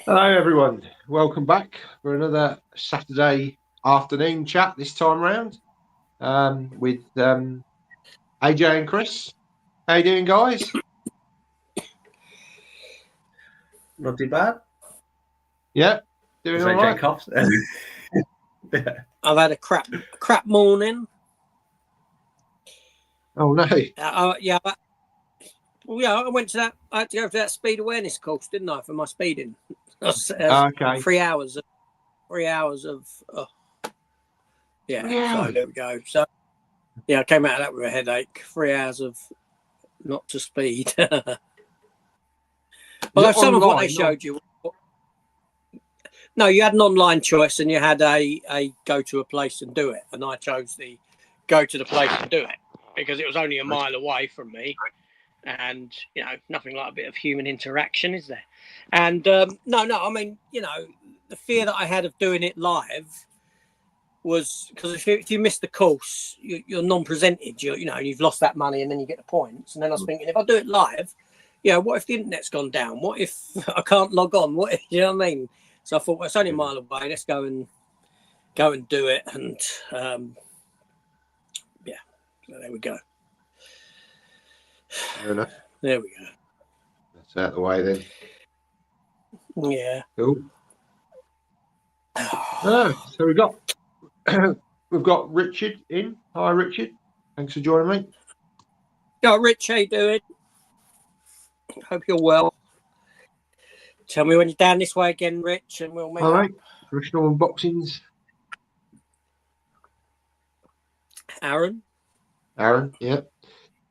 Hello, everyone. Welcome back for another Saturday afternoon chat this time around with AJ and Chris. How you doing, guys? Not too bad. Yeah, doing all right. Coughs. I've had a crap morning. Oh no! Yeah, I went to that. I had to go to that speed awareness course, didn't I, for my speeding? Okay. 3 hours. 3 hours of. Yeah. So there we go. So I came out of that with a headache. 3 hours of not to speed. Well, some of what they showed you. No, you had an online choice, and you had a go to a place and do it, and I chose the go to the place and do it because it was only a mile away from me, and nothing like a bit of human interaction, is there? And no, I mean, the fear that I had of doing it live was because if you miss the course, you're non-presented. You've lost that money, and then you get the points. And then I was thinking, if I do it live, what if the internet's gone down? What if I can't log on? What if, you know what I mean? So I thought, well, it's only a mile away. Let's go and do it. And so there we go. Fair enough. There we go. That's out of the way then. Yeah. Cool. So we've got Richard in. Hi, Richard. Thanks for joining me. Yeah, Rich, how you doing? Hope you're well. Tell me when you're down this way again, Rich, and we'll meet. All right. Professional unboxings. Aaron, yeah.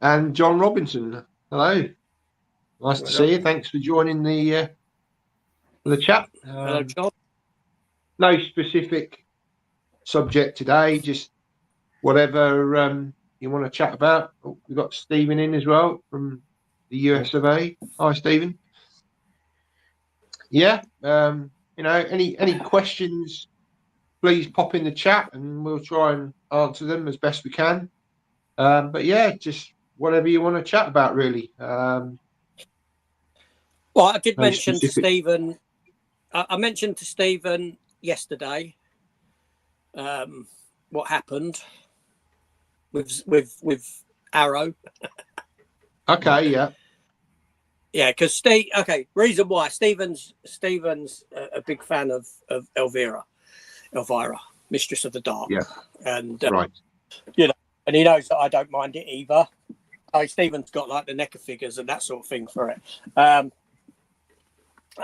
And John Robinson. Hello. Nice to see you. Thanks for joining the chat. Hello, John. No specific subject today, just whatever you want to chat about. We've got Stephen in as well from the US of A. Hi, Stephen. Yeah. Any questions, please pop in the chat and we'll try and answer them as best we can. But yeah, just whatever you want to chat about, really. Well, I did mention to Stephen. I mentioned to Stephen yesterday what happened with Arrow. Okay, yeah. Yeah, because reason why Stephen's a big fan of Elvira, Mistress of the Dark. Yeah. And right. And he knows that I don't mind it either. Stephen's got like the NECA figures and that sort of thing for it.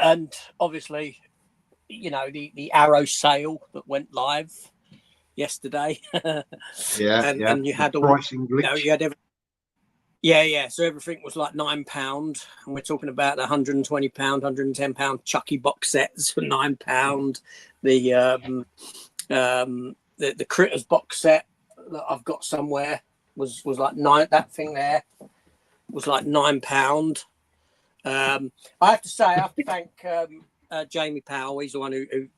And obviously, the Arrow sale that went live yesterday. And you had all pricing glitch. you had everything. Yeah. So everything was like £9, and we're talking about the £120, £110 Chucky box sets for £9. The Critters box set that I've got somewhere was like £9. That thing there was like £9. I have to say, I have to thank Jamie Powell. He's the one who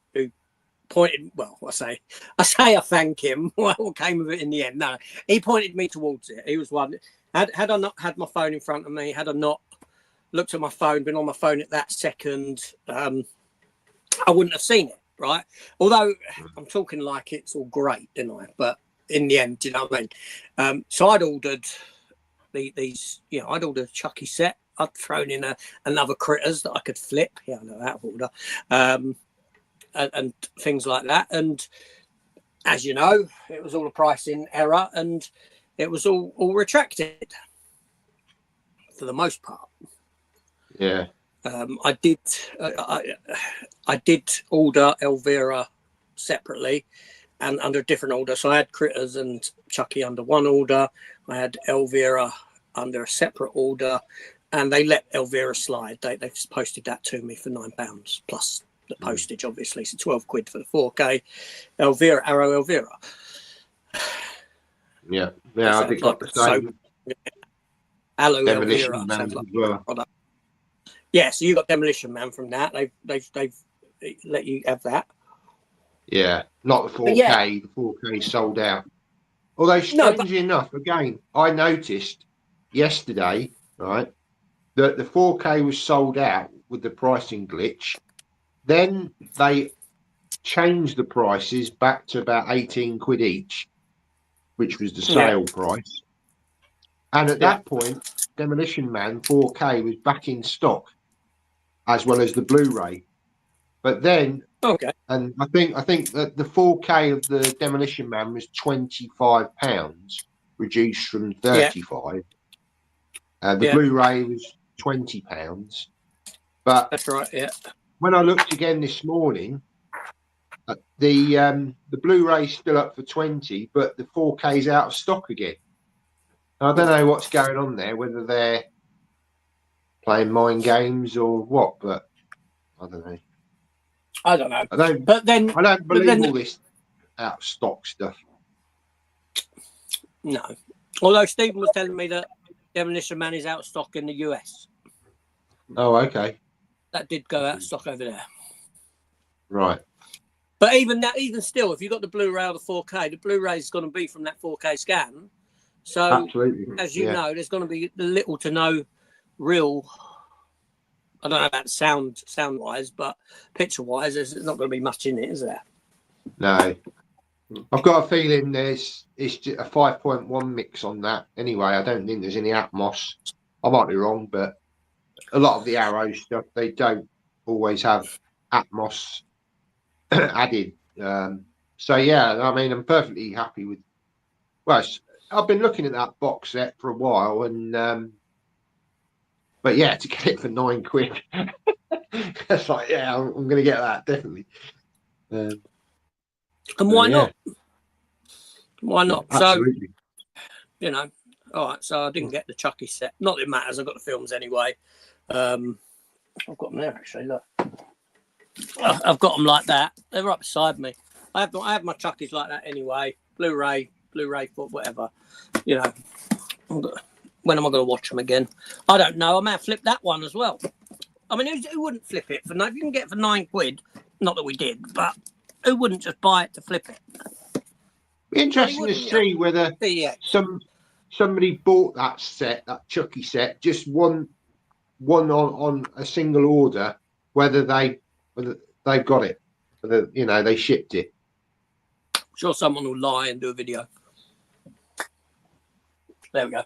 pointed. Well, I say I thank him. What came of it in the end? No, he pointed me towards it. He was one. Had I not had my phone in front of me, had I not looked at my phone, been on my phone at that second, I wouldn't have seen it, right? Although I'm talking like it's all great, didn't I? But in the end, you know what I mean? So I'd ordered these, I'd ordered a Chucky set. I'd thrown in another Critters that I could flip. Yeah, I know that order. And things like that. And as you know, it was all a pricing error, and it was all retracted for the most part. Yeah. I did order Elvira separately and under a different order. So I had Critters and Chucky under one order. I had Elvira under a separate order, and they let Elvira slide. They've posted that to me for £9 plus the postage, obviously. So £12 for the 4K. Arrow Elvira. Yeah, I think like the same. Aloe Demolition Elvira Man sounds like as well. product. Yeah, so you got Demolition Man from that. They've let you have that. Yeah, not the 4K. Yeah. The 4K sold out. Although strangely enough, again, I noticed yesterday, right, that the 4K was sold out with the pricing glitch, then they changed the prices back to about 18 quid each, which was the sale price. And at that point, Demolition Man 4K was back in stock, as well as the Blu-ray. But then, and I think that the 4K of the Demolition Man was £25, reduced from 35. The Blu-ray was £20. But that's right. Yeah. When I looked again this morning, the Blu-ray's still up for 20, but the 4K's out of stock again. I don't know what's going on there, whether they're playing mind games or what, but I don't know. I don't know. I don't believe all this out of stock stuff. No. Although Stephen was telling me that Demolition Man is out of stock in the US. Oh, okay. That did go out of stock over there. Right. But even still, if you've got the Blu-ray or the 4K, the Blu-ray is going to be from that 4K scan. So, absolutely, as you know, there's going to be little to no real. I don't know about sound-wise, but picture-wise, there's not going to be much in it, is there? No. I've got a feeling it's just a 5.1 mix on that. Anyway, I don't think there's any Atmos. I might be wrong, but a lot of the Arrow stuff, they don't always have Atmos added. So, yeah, I mean, I'm perfectly happy with. Well, I've been looking at that box set for a while, and but yeah, to get it for £9, it's like, yeah, I'm going to get that definitely. And why not? Why not? Absolutely. So, all right. So I didn't get the Chucky set. Not that it matters. I've got the films anyway. I've got them there actually. Look, I've got them like that. They're right beside me. I have my Chuckies like that anyway. Blu-ray, whatever. When am I going to watch them again? I don't know. I may have flipped that one as well. I mean, who wouldn't flip it for? If you can get it for £9, not that we did, but who wouldn't just buy it to flip it? Interesting to see whether somebody bought that set, that Chucky set, just one on a single order. Whether they've got it, whether they shipped it. I'm sure someone will lie and do a video. There we go.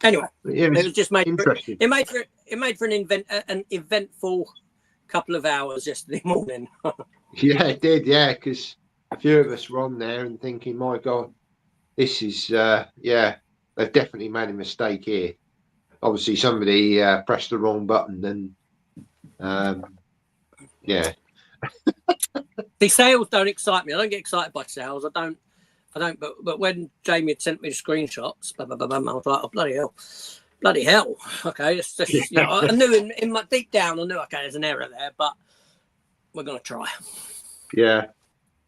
Anyway, it was just made. Interesting. It made for an eventful couple of hours yesterday morning. Yeah, it did. Yeah, because a few of us were on there and thinking, my God, this is they've definitely made a mistake here. Obviously, somebody pressed the wrong button, and The sales don't excite me. I don't get excited by sales. I don't. But when Jamie had sent me the screenshots, I was like, oh, bloody hell. Okay, I knew in my deep down, I knew there's an error there, but we're gonna try. Yeah.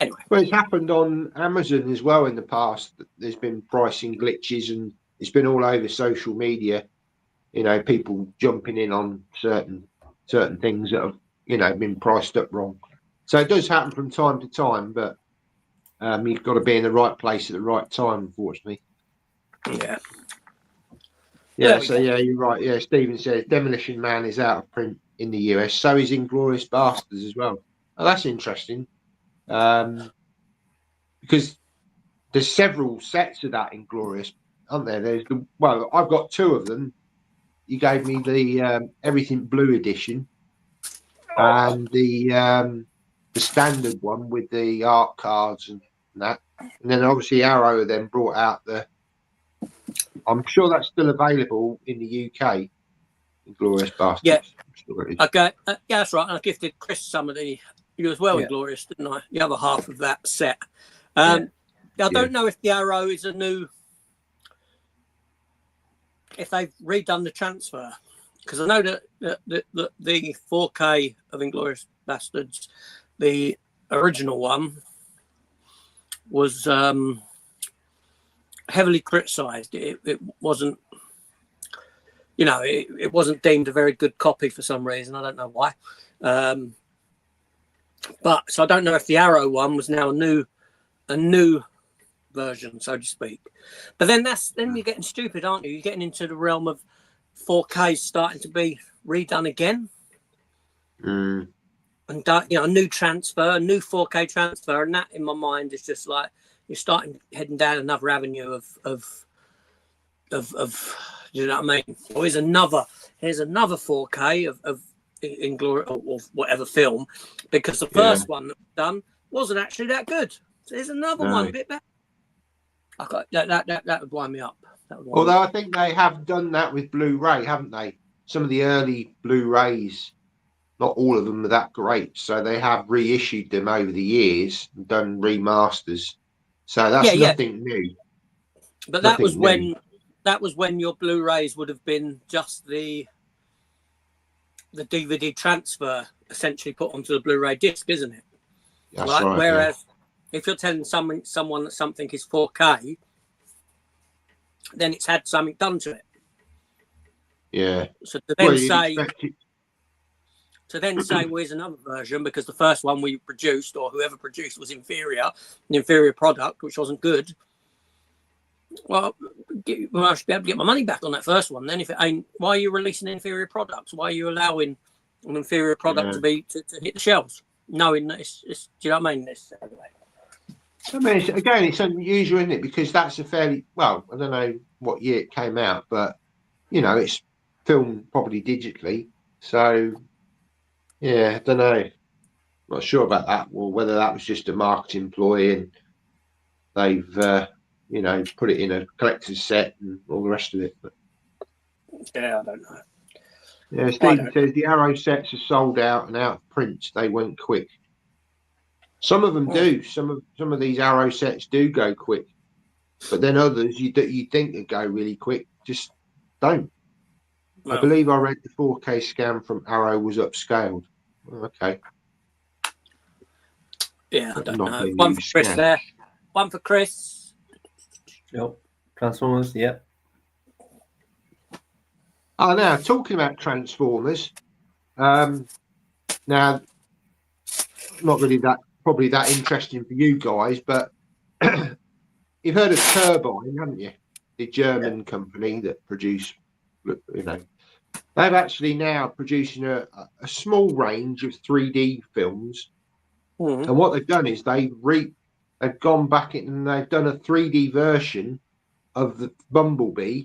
Anyway, well, it's happened on Amazon as well in the past. There's been pricing glitches, and it's been all over social media. People jumping in on certain things that have been priced up wrong. So it does happen from time to time, but you've got to be in the right place at the right time, unfortunately. Yeah. So you're right. Yeah, Stephen says Demolition Man is out of print in the US. So is Inglourious Basterds as well. Oh, that's interesting. Because there's several sets of that Inglourious, aren't there? I've got two of them. You gave me the Everything Blue edition and the standard one with the art cards and that, and then obviously Arrow then brought out I'm sure that's still available in the UK, Inglourious Basterds. Yeah. Okay. Yeah, that's right. And I gifted Chris some of you as well, Inglourious, didn't I? The other half of that set. I don't know if the Arrow is if they've redone the transfer, because I know that the 4K of Inglourious Basterds, the original one, was heavily criticised. It wasn't, it wasn't deemed a very good copy for some reason. I don't know why. But so I don't know if the Arrow one was now a new version, so to speak. But then you're getting stupid, aren't you? You're getting into the realm of 4K starting to be redone again. and a new transfer, a new 4K transfer, and that in my mind is just like you're starting heading down another avenue of you know what I mean? Or here's another 4K of in glory or whatever film, because the first one that was done wasn't actually that good. So here's another one a bit better. I got that would wind me up. Although I think they have done that with Blu-ray, haven't they? Some of the early Blu-rays, not all of them are that great, so they have reissued them over the years and done remasters. So that's nothing new. But that was when your Blu-rays would have been just the DVD transfer essentially put onto the Blu-ray disc, isn't it? That's right. Whereas if you're telling someone that something is 4K, then it's had something done to it. Yeah. So to then say, well, here's another version because the first one we produced or whoever produced was an inferior product, which wasn't good. Well, I should be able to get my money back on that first one. Then, if it ain't, why are you releasing inferior products? Why are you allowing an inferior product to hit the shelves, knowing that it's do you know what I mean? I mean, it's unusual, isn't it? Because that's a fairly I don't know what year it came out, but it's filmed probably digitally. So, yeah, I don't know. Not sure about that, or whether that was just a marketing ploy and they've put it in a collector's set and all the rest of it. But yeah, I don't know. Yeah, Stephen says the Arrow sets are sold out and out of print. They went quick. Some of them do. Some of these Arrow sets do go quick, but then others you think that go really quick just don't. No. I believe I read the 4K scan from Arrow was upscaled. Okay. Yeah, I don't know. One for Chris there. One for Chris. Yep. Transformers. Yep. Oh, now talking about Transformers. Now, not really probably that interesting for you guys, but you've heard of Turbine, haven't you? The German company that produce, they've actually now producing a small range of 3D films. Mm-hmm. And what they've done is they've gone back and they've done a 3D version of the Bumblebee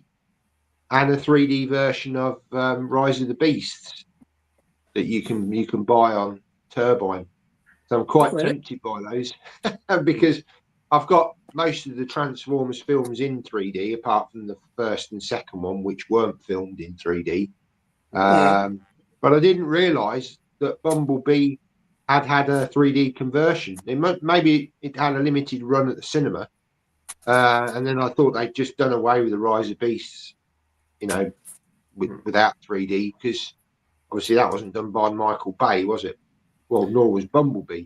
and a 3D version of Rise of the Beasts that you can buy on Turbine. So I'm quite tempted by those because I've got most of the Transformers films in 3D, apart from the first and second one, which weren't filmed in 3D. But I didn't realise that Bumblebee had a 3D conversion. Maybe it had a limited run at the cinema, and then I thought they'd just done away with the Rise of Beasts, without 3D, because obviously that wasn't done by Michael Bay, was it? Well, nor was Bumblebee.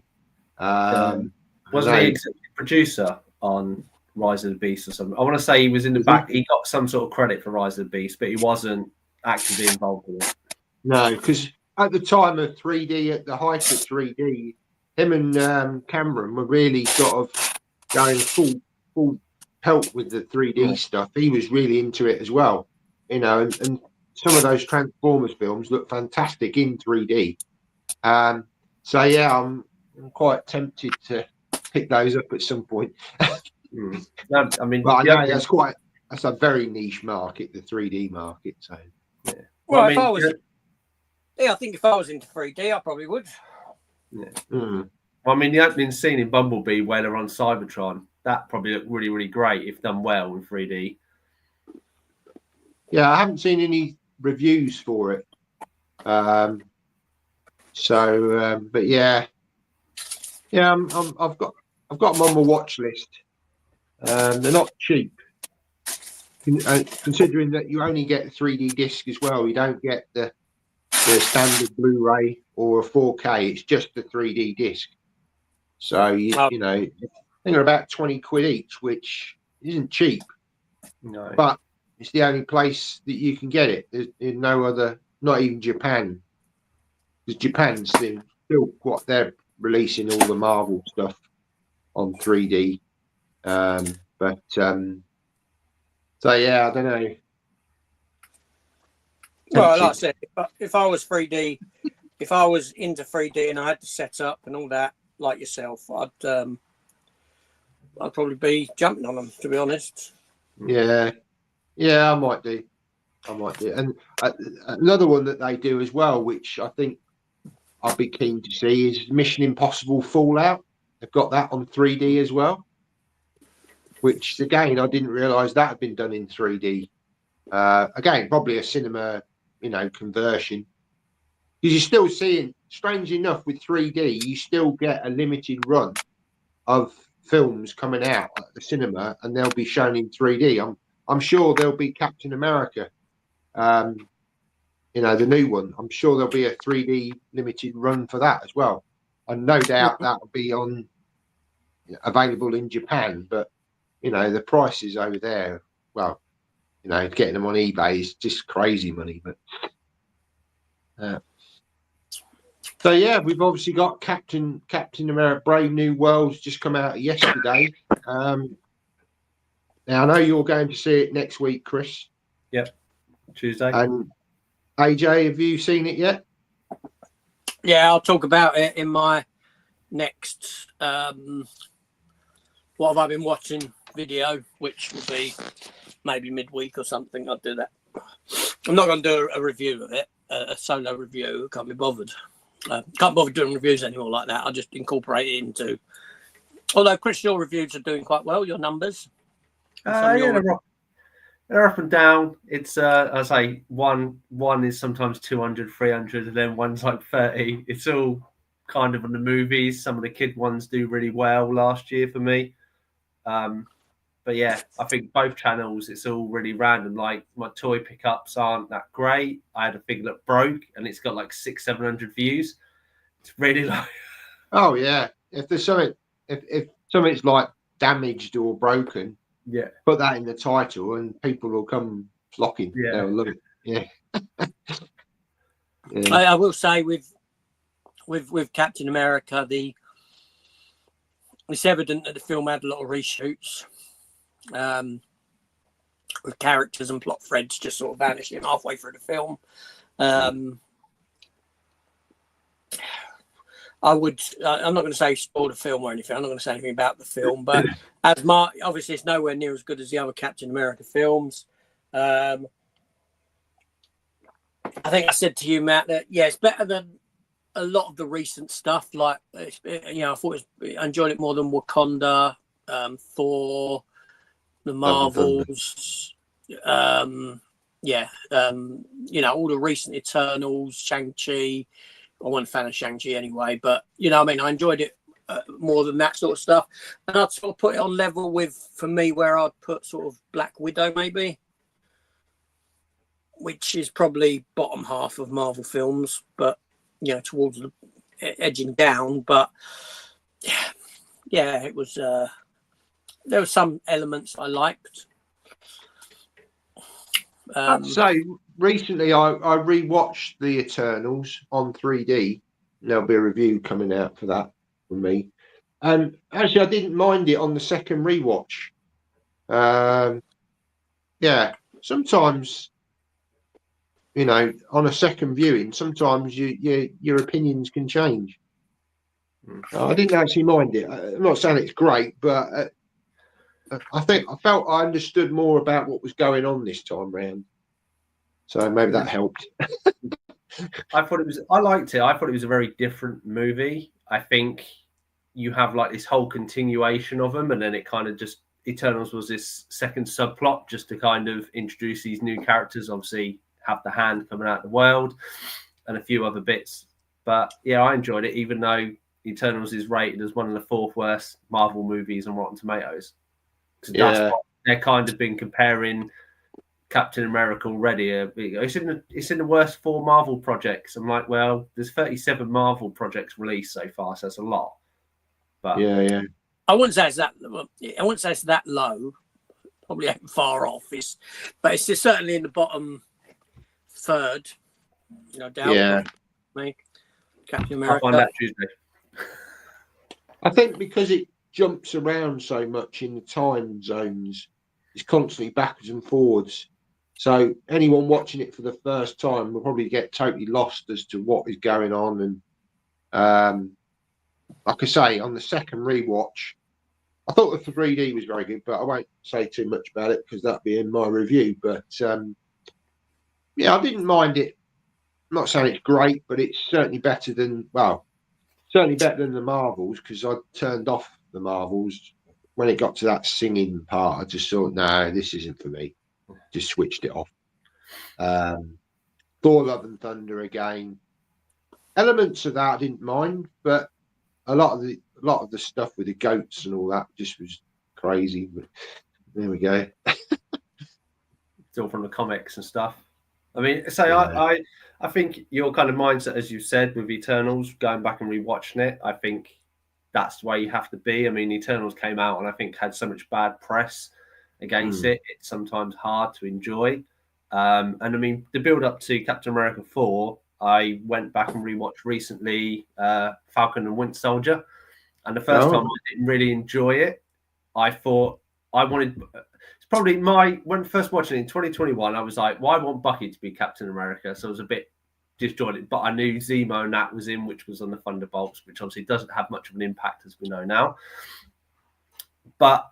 Wasn't he executive producer on Rise of the Beast or something? I want to say he was in the back. He got some sort of credit for Rise of the Beast, but he wasn't actively involved with it. No, because at the time of 3D, at the height of 3D, him and Cameron were really sort of going full pelt with the 3D stuff. He was really into it as well, and some of those Transformers films look fantastic in 3D. So yeah, I'm quite tempted to pick those up at some point. No, I mean, but I know that's a very niche market, the 3D market. So yeah. Well, I think if I was into 3D, I probably would. Yeah. Well, I mean, the opening scene in Bumblebee where they're on Cybertron, that probably looked really, really great if done well in 3D. Yeah, I haven't seen any reviews for it. But yeah, I've got them on my watch list. They're not cheap, considering that you only get the 3D disc as well. You don't get the standard Blu-ray or a 4K. It's just the 3D disc. So I think they're about 20 quid each, which isn't cheap. No, but it's the only place that you can get it. There's no other, not even Japan. Because Japan's still what they're releasing all the Marvel stuff on 3D. So yeah, I don't know. Well, like I said, if I was 3D if I was into 3D and I had to set up and all that, like yourself, I'd probably be jumping on them, to be honest. Yeah, I might do. And another one that they do as well, which I think I'd be keen to see, is Mission Impossible Fallout. They've got that on 3D as well, which again I didn't realise that had been done in 3D. Again, probably a cinema, conversion. Because you're still seeing, strangely enough, with 3D, you still get a limited run of films coming out at the cinema, and they'll be shown in 3D. I'm sure there'll be Captain America, the new one. I'm sure there'll be a 3D limited run for that as well, and no doubt that'll be available in Japan. But the prices over there, well, getting them on eBay is just crazy money. But so yeah, we've obviously got Captain America: Brave New World's just come out yesterday. Now I know you're going to see it next week, Chris. Yep, Tuesday. And AJ, have you seen it yet? Yeah, I'll talk about it in my next what have I been watching video, which will be maybe midweek or something. I'll do that. I'm not going to do a review of it, a solo review. I can't be bothered. Can't bother doing reviews anymore like that. I'll just incorporate it into. Although, Chris, your reviews are doing quite well. Your numbers. Yeah, they're up and down. It's I say one is sometimes 200, 300, and then one's like 30. It's all kind of on the movies. Some of the kid ones do really well last year for me. But yeah, I think both channels, it's all really random. Like my toy pickups aren't that great. I had a thing that broke and it's got like 600-700 views. It's really like, oh yeah. If there's something, if something's like damaged or broken, yeah, put that in the title and people will come flocking. Yeah, they'll love it. Yeah. Yeah. I will say with Captain America, it's evident that the film had a lot of reshoots. With characters and plot threads just sort of vanishing halfway through the film. I'm not going to say spoil the film or anything. I'm not going to say anything about the film, but obviously it's nowhere near as good as the other Captain America films. I think I said to you, Matt, that it's better than a lot of the recent stuff. Like, I thought I enjoyed it more than Wakanda, Thor, the Marvels, all the recent Eternals, Shang-Chi. I wasn't a fan of Shang-Chi anyway, but I enjoyed it more than that sort of stuff. And I'd sort of put it on level with, for me, where I'd put sort of Black Widow maybe, which is probably bottom half of Marvel films, but towards the edging down. But yeah, it was. There were some elements I liked. So recently, I rewatched the Eternals on 3D. There'll be a review coming out for that from me. And actually, I didn't mind it on the second rewatch. Sometimes, on a second viewing, sometimes your opinions can change. I didn't actually mind it. I'm not saying it's great, but I felt I understood more about what was going on this time round. So maybe that helped. I liked it. I thought it was a very different movie. I think you have like this whole continuation of them, and then it kind of just Eternals was this second subplot just to kind of introduce these new characters. Obviously, have the Hand coming out of the world and a few other bits. But yeah, I enjoyed it, even though Eternals is rated as one of the 4th worst Marvel movies on Rotten Tomatoes. That's what they're kind of been comparing Captain America already. It's in the worst 4 Marvel projects. I'm like, well, there's 37 Marvel projects released so far, so that's a lot. But yeah. I wouldn't say it's that low. Probably ain't far off. But it's just certainly in the bottom third. Down. Yeah. Me, Captain America. I'll find out Tuesday. I think because it jumps around so much in the time zones, it's constantly backwards and forwards. So anyone watching it for the first time will probably get totally lost as to what is going on. And like I say, on the second rewatch, I thought the 3D was very good, but I won't say too much about it because that'll be in my review. But yeah, I didn't mind it. I'm not saying it's great, but it's certainly better than the Marvels, because I turned off the Marvels when it got to that singing part. I just thought, no, this isn't for me. Just switched it off. Thor: Love and Thunder again. Elements of that I didn't mind, but a lot of the stuff with the goats and all that just was crazy. But there we go. It's all from the comics and stuff. I mean, so yeah. I think your kind of mindset, as you said, with Eternals, going back and rewatching it, I think that's the way you have to be. I mean, Eternals came out and I think had so much bad press against it. It's sometimes hard to enjoy. And I mean, the build up to Captain America 4, I went back and rewatched recently Falcon and Winter Soldier. And the first time I didn't really enjoy it. I thought I wanted... Probably when first watching it in 2021, I was like, well, I want Bucky to be Captain America. So I was a bit disjointed, but I knew Zemo and Nat was in, which was on the Thunderbolts, which obviously doesn't have much of an impact as we know now. But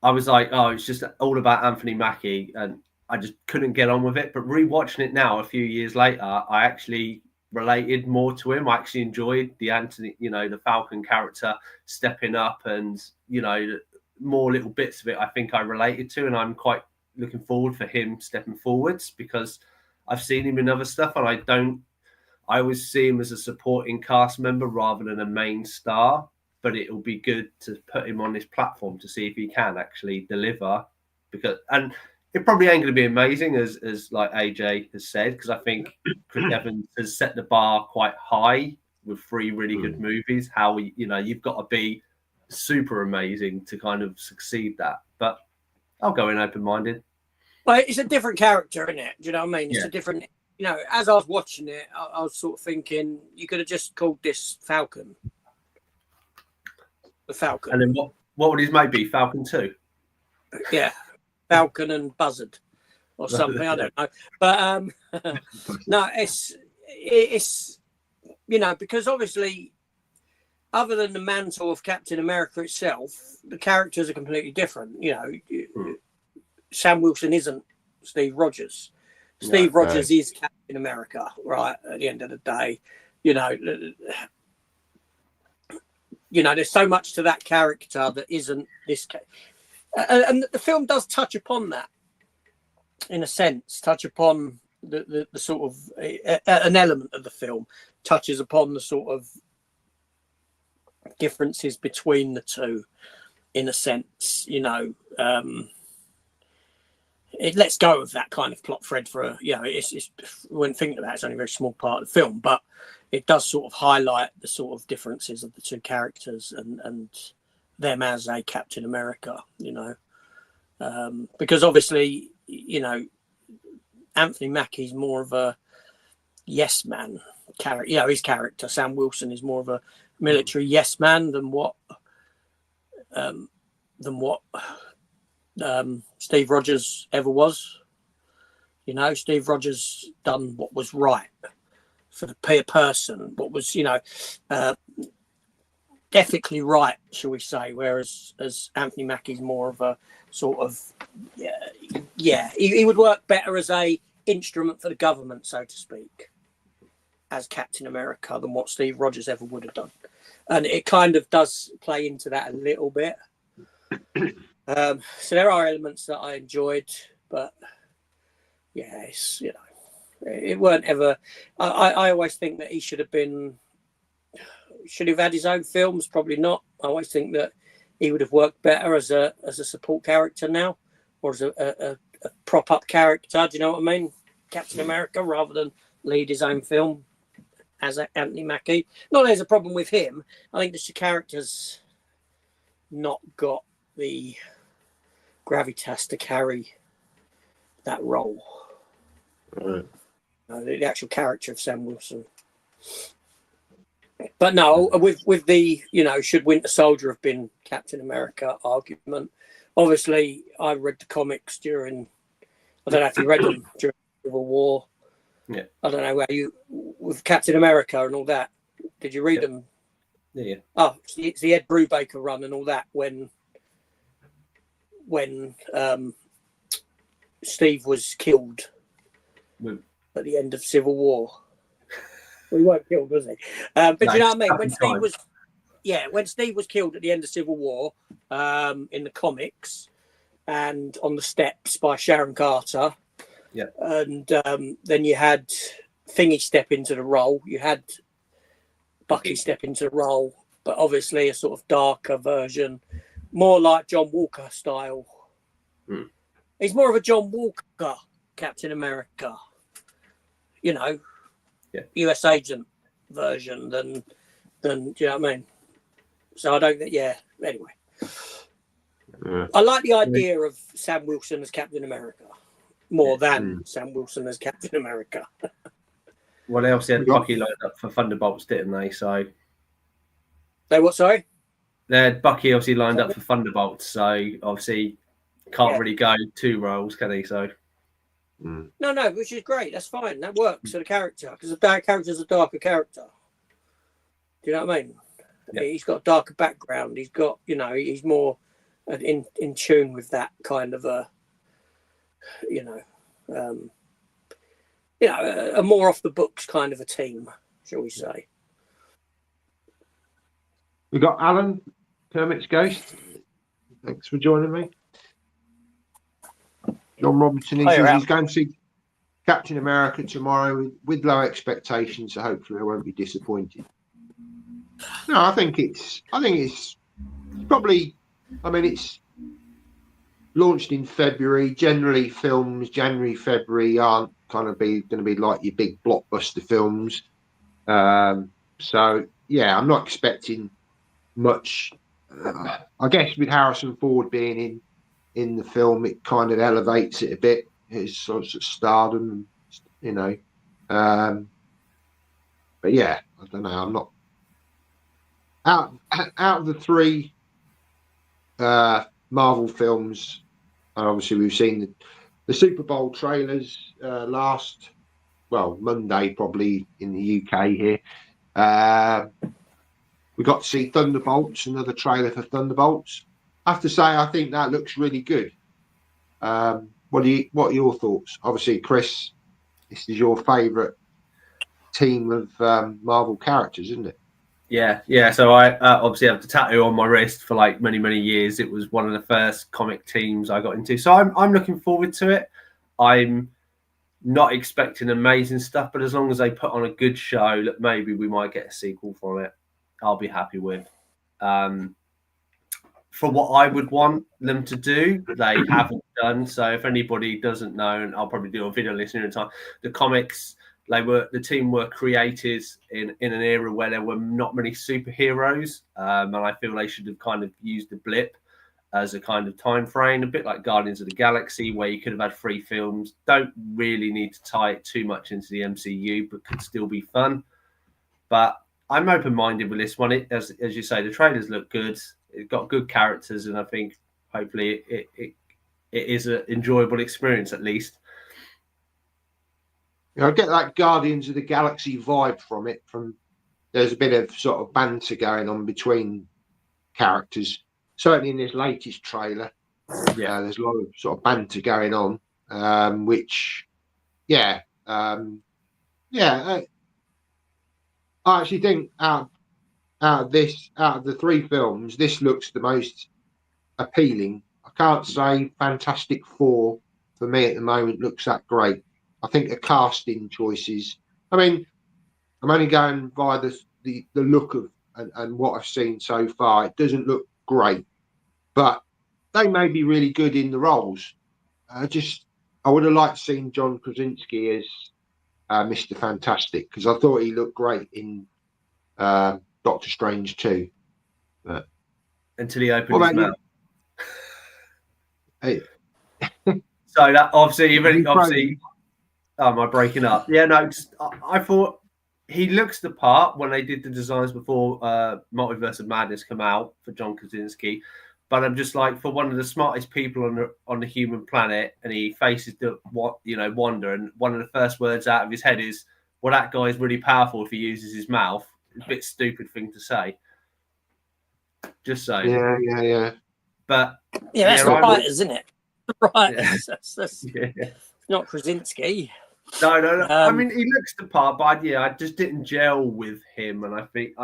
I was like, oh, it's just all about Anthony Mackie, and I just couldn't get on with it. But rewatching it now, a few years later, I actually related more to him. I actually enjoyed the the Falcon character stepping up, and, more little bits of it I think I related to, and I'm quite looking forward for him stepping forwards, because I've seen him in other stuff and I always see him as a supporting cast member rather than a main star. But it'll be good to put him on this platform to see if he can actually deliver, and it probably ain't going to be amazing as like AJ has said, because I think Chris Evans has set the bar quite high with 3 really good movies. How you've got to be super amazing to kind of succeed that, but I'll go in open-minded. Well, it's a different character, isn't it? Do you know what I mean? It's a different, as I was watching it, I was sort of thinking you could have just called this Falcon. The Falcon. And then what would his mate be? Falcon 2? Yeah. Falcon and Buzzard or something. I don't know. But no, it's because obviously, other than the mantle of Captain America itself, the characters are completely different. Sam Wilson isn't Steve Rogers. Steve Rogers is Captain America, right? At the end of the day, there's so much to that character that isn't this. And the film does touch upon that, in a sense, touch upon the sort of an element of the film touches upon the sort of differences between the two, in a sense. It lets go of that kind of plot thread for it's when thinking about it, it's only a very small part of the film, but it does sort of highlight the sort of differences of the two characters and them as a Captain America, because obviously Anthony Mackie's more of a yes man character. His character Sam Wilson is more of a military yes man than what Steve Rogers ever was. Steve Rogers done what was right for the person, what was ethically right, shall we say, whereas as Anthony Mackie's more of a sort of he would work better as a instrument for the government, so to speak, as Captain America, than what Steve Rogers ever would have done. And it kind of does play into that a little bit. So there are elements that I enjoyed, but it's it weren't ever. I always think that he should have had his own films. Probably not. I always think that he would have worked better as a support character now, or as a prop up character. Do you know what I mean? Captain America, rather than lead his own film as Anthony Mackie. Not that there's a problem with him. I think the character's not got the gravitas to carry that role. Right. The actual character of Sam Wilson. But no, with the should Winter Soldier have been Captain America argument? Obviously, I read the comics during I don't know if you read them during Civil War. Yeah. I don't know where you with Captain America and all that. Did you read them? Yeah. Oh, it's the Ed Brubaker run and all that when Steve was killed at the end of Civil War. Well, he weren't killed, was he? But you know what I mean? When Steve was killed at the end of Civil War, in the comics, and on the steps by Sharon Carter. Yeah. And then you had Thingy step into the role. You had Bucky step into the role, but obviously a sort of darker version, more like John Walker style. Mm. He's more of a John Walker Captain America, you know, US agent version than do you know what I mean? So I don't think, anyway. Yeah. I like the idea of Sam Wilson as Captain America more than Sam Wilson as Captain America. Well, they obviously had Bucky lined up for Thunderbolts, didn't they? So They what, sorry? they had Bucky obviously lined up for Thunderbolts, so obviously can't really go 2 roles, can he? So No, which is great. That's fine. That works for the character because the character's a darker character. Do you know what I mean? Yeah. He's got a darker background. He's got, you know, he's more in tune with that kind of a, a more off the books kind of a team, shall we say? We got Alan, Kermit's Ghost. Thanks for joining me. John Robinson, he's going to see Captain America tomorrow with low expectations, so hopefully I won't be disappointed. No, I think it's probably, I mean, it's launched in February. Generally, films January, February aren't going to be like your big blockbuster films. So yeah, I'm not expecting much. I guess with Harrison Ford being in the film, it kind of elevates it a bit. His sort of stardom, you know. But yeah, I don't know. I'm not out of the 3 Marvel films. Obviously, we've seen the Super Bowl trailers Monday, probably in the UK here. We got to see Thunderbolts, another trailer for Thunderbolts. I have to say, I think that looks really good. What are your thoughts? Obviously, Chris, this is your favourite team of Marvel characters, isn't it? Yeah. So I obviously have the tattoo on my wrist for like many years. It was one of the first comic teams I got into, so I'm looking forward to it. I'm not expecting amazing stuff, but as long as they put on a good show, that maybe we might get a sequel from it, I'll be happy with. For what I would want them to do, they haven't done. So if anybody doesn't know, and I'll probably do a video listener in time, the comics, the team were created in an era where there were not many superheroes, and I feel they should have kind of used the blip as a kind of time frame, a bit like Guardians of the Galaxy, where you could have had 3 films. Don't really need to tie it too much into the MCU, but could still be fun. But I'm open-minded with this one. As you say, the trailers look good. It's got good characters, and I think hopefully it is an enjoyable experience at least. I get that Guardians of the Galaxy vibe from it. There's a bit of sort of banter going on between characters. Certainly in this latest trailer, there's a lot of sort of banter going on, I actually think out of the 3 films, this looks the most appealing. I can't say Fantastic Four for me at the moment looks that great. I think the casting choices. I mean, I'm only going by the look of and what I've seen so far. It doesn't look great, but they may be really good in the roles. I would have liked seeing John Krasinski as Mr. Fantastic, because I thought he looked great in Doctor Strange 2. But until he opened his mouth. Hey. So that obviously. Oh, am I breaking up? Yeah, no. I thought he looks the part when they did the designs before Multiverse of Madness come out for John Krasinski. But I'm just like, for one of the smartest people on the human planet, and he faces the wonder, and one of the first words out of his head is, "Well, that guy's really powerful if he uses his mouth." A bit stupid thing to say. Just saying. Yeah. But yeah, that's the writers, isn't it? Right. Yeah. That's not Krasinski. No. I mean, he looks the part, but I just didn't gel with him, and I think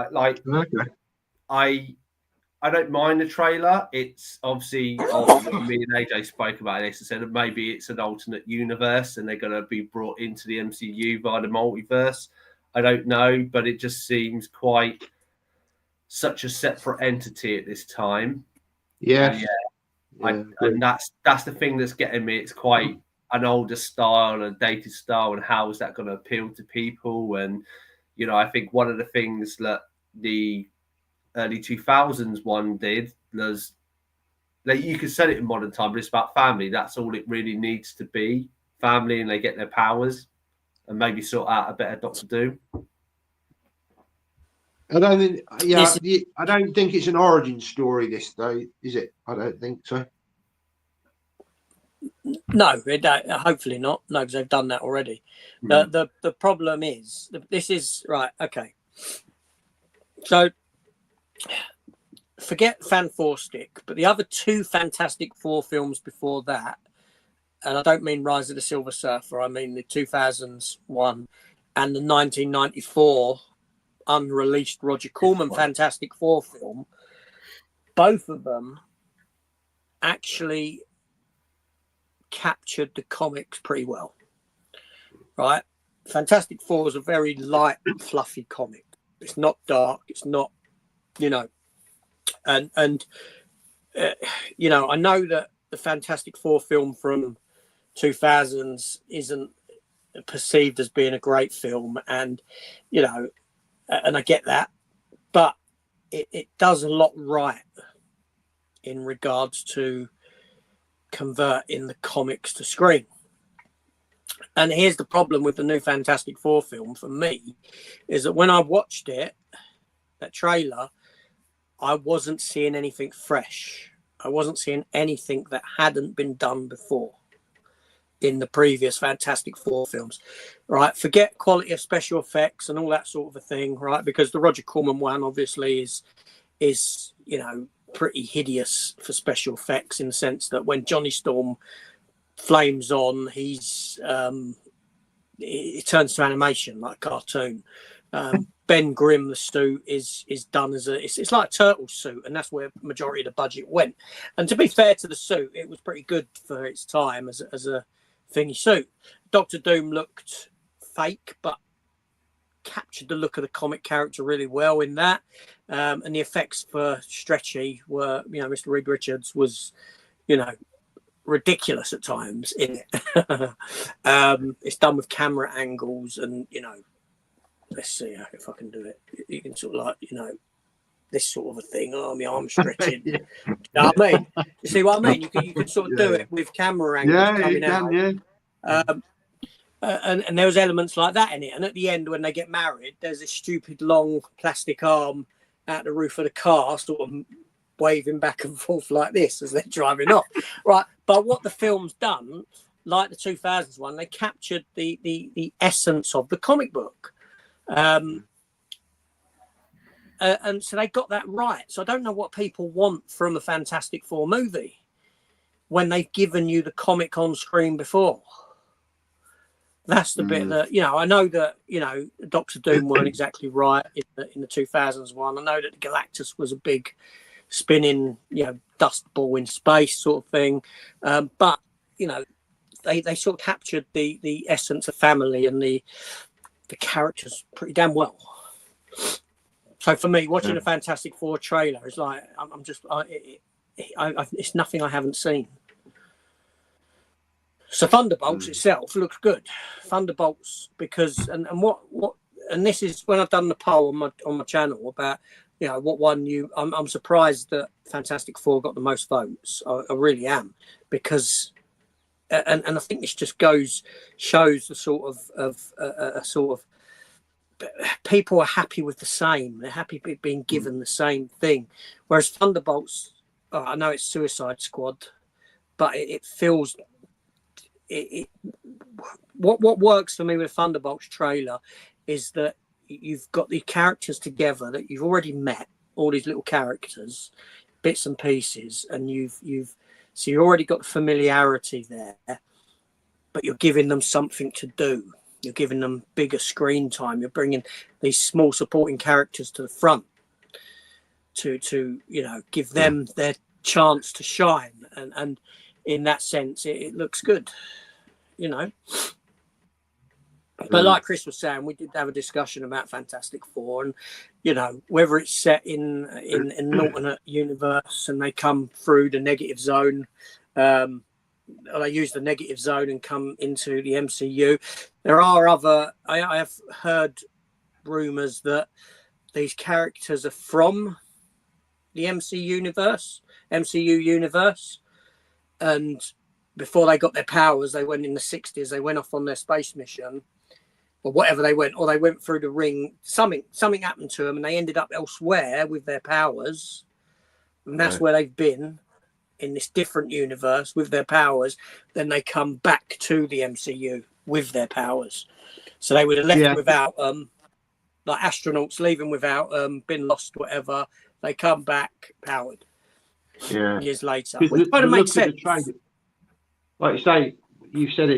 I don't mind the trailer. It's obviously me and AJ spoke about this and said that maybe it's an alternate universe and they're going to be brought into the MCU via the multiverse. I don't know, but it just seems quite such a separate entity at this time. Yeah. And that's the thing that's getting me. It's quite an older style, a dated style, and how is that going to appeal to people? And I think one of the things that the early 2000s one did was, like, you could set it in modern time, but it's about family. That's all it really needs to be, family, and they get their powers, and maybe sort out a better Doctor Doom. I don't think. I don't think it's an origin story. This though, is it? I don't think so. No, hopefully not. No, because they've done that already. The problem is, this is right. Okay, so forget Fan Four Stick, but the other two Fantastic Four films before that, and I don't mean Rise of the Silver Surfer, I mean the 2000s one and the 1994 unreleased Roger Corman Fantastic Four film. Both of them actually captured the comics pretty well, right? Fantastic Four is a very light, fluffy comic. It's not dark. It's not, and I know that the Fantastic Four film from 2000s isn't perceived as being a great film, and and I get that, but it does a lot right in regards to converting the comics to screen. And here's the problem with the new Fantastic Four film for me, is that when I watched it, that trailer, I wasn't seeing anything fresh. I wasn't seeing anything that hadn't been done before in the previous Fantastic Four films, right? Forget quality of special effects and all that sort of a thing, right? Because the Roger Corman one obviously is pretty hideous for special effects, in the sense that when Johnny Storm flames on, it turns to animation like a cartoon. Ben Grimm, the suit is done as it's like a turtle suit, and that's where the majority of the budget went. And to be fair to the suit, it was pretty good for its time as a thingy suit. Doctor Doom looked fake, but captured the look of the comic character really well in that. And the effects for Stretchy were, Mr. Reed Richards was, ridiculous at times in it. It's done with camera angles, and let's see if I can do it. You can sort of like, this sort of a thing. Oh, my arm's stretching. You know what I mean? You see what I mean? You can sort of do it with camera angles coming out. And there was elements like that in it. And at the end, when they get married, there's a stupid long plastic arm out the roof of the car, sort of waving back and forth like this as they're driving off. Right. But what the film's done, like the 2000s one, they captured the essence of the comic book. And so they got that right. So I don't know what people want from a Fantastic Four movie when they've given you the comic on screen before. That's the bit that, I know that, Doctor Doom weren't exactly right in the 2000s one. I know that Galactus was a big spinning, dust ball in space sort of thing. But, they sort of captured the essence of family and the characters pretty damn well. So for me, watching a Fantastic Four trailer is like, it's nothing I haven't seen. So Thunderbolts itself looks good. Thunderbolts, because and this is when I've done the poll on my channel about what won you. I'm surprised that Fantastic Four got the most votes. I really am, because and I think this just shows the sort of people are happy with the same. They're happy being given the same thing, whereas Thunderbolts I know it's Suicide Squad, but it feels what works for me with Thunderbolts trailer is that you've got the characters together that you've already met, all these little characters, bits and pieces, and you've already got the familiarity there, but you're giving them something to do. You're giving them bigger screen time. You're bringing these small supporting characters to the front to give them their chance to shine, and in that sense it looks good, but like Chris was saying, we did have a discussion about Fantastic Four, and whether it's set in an alternate universe and they come through the negative zone, or they use the negative zone and come into the MCU. There are other, I have heard rumors that these characters are from the MCU universe, and before they got their powers, they went in the 60s, they went off on their space mission or whatever they went, or they went through the ring, something happened to them and they ended up elsewhere with their powers, and that's where they've been in this different universe with their powers. Then they come back to the MCU with their powers, so they would have left without like astronauts leaving without been lost, whatever. They come back powered years later, which kind of makes sense. Like you say, you said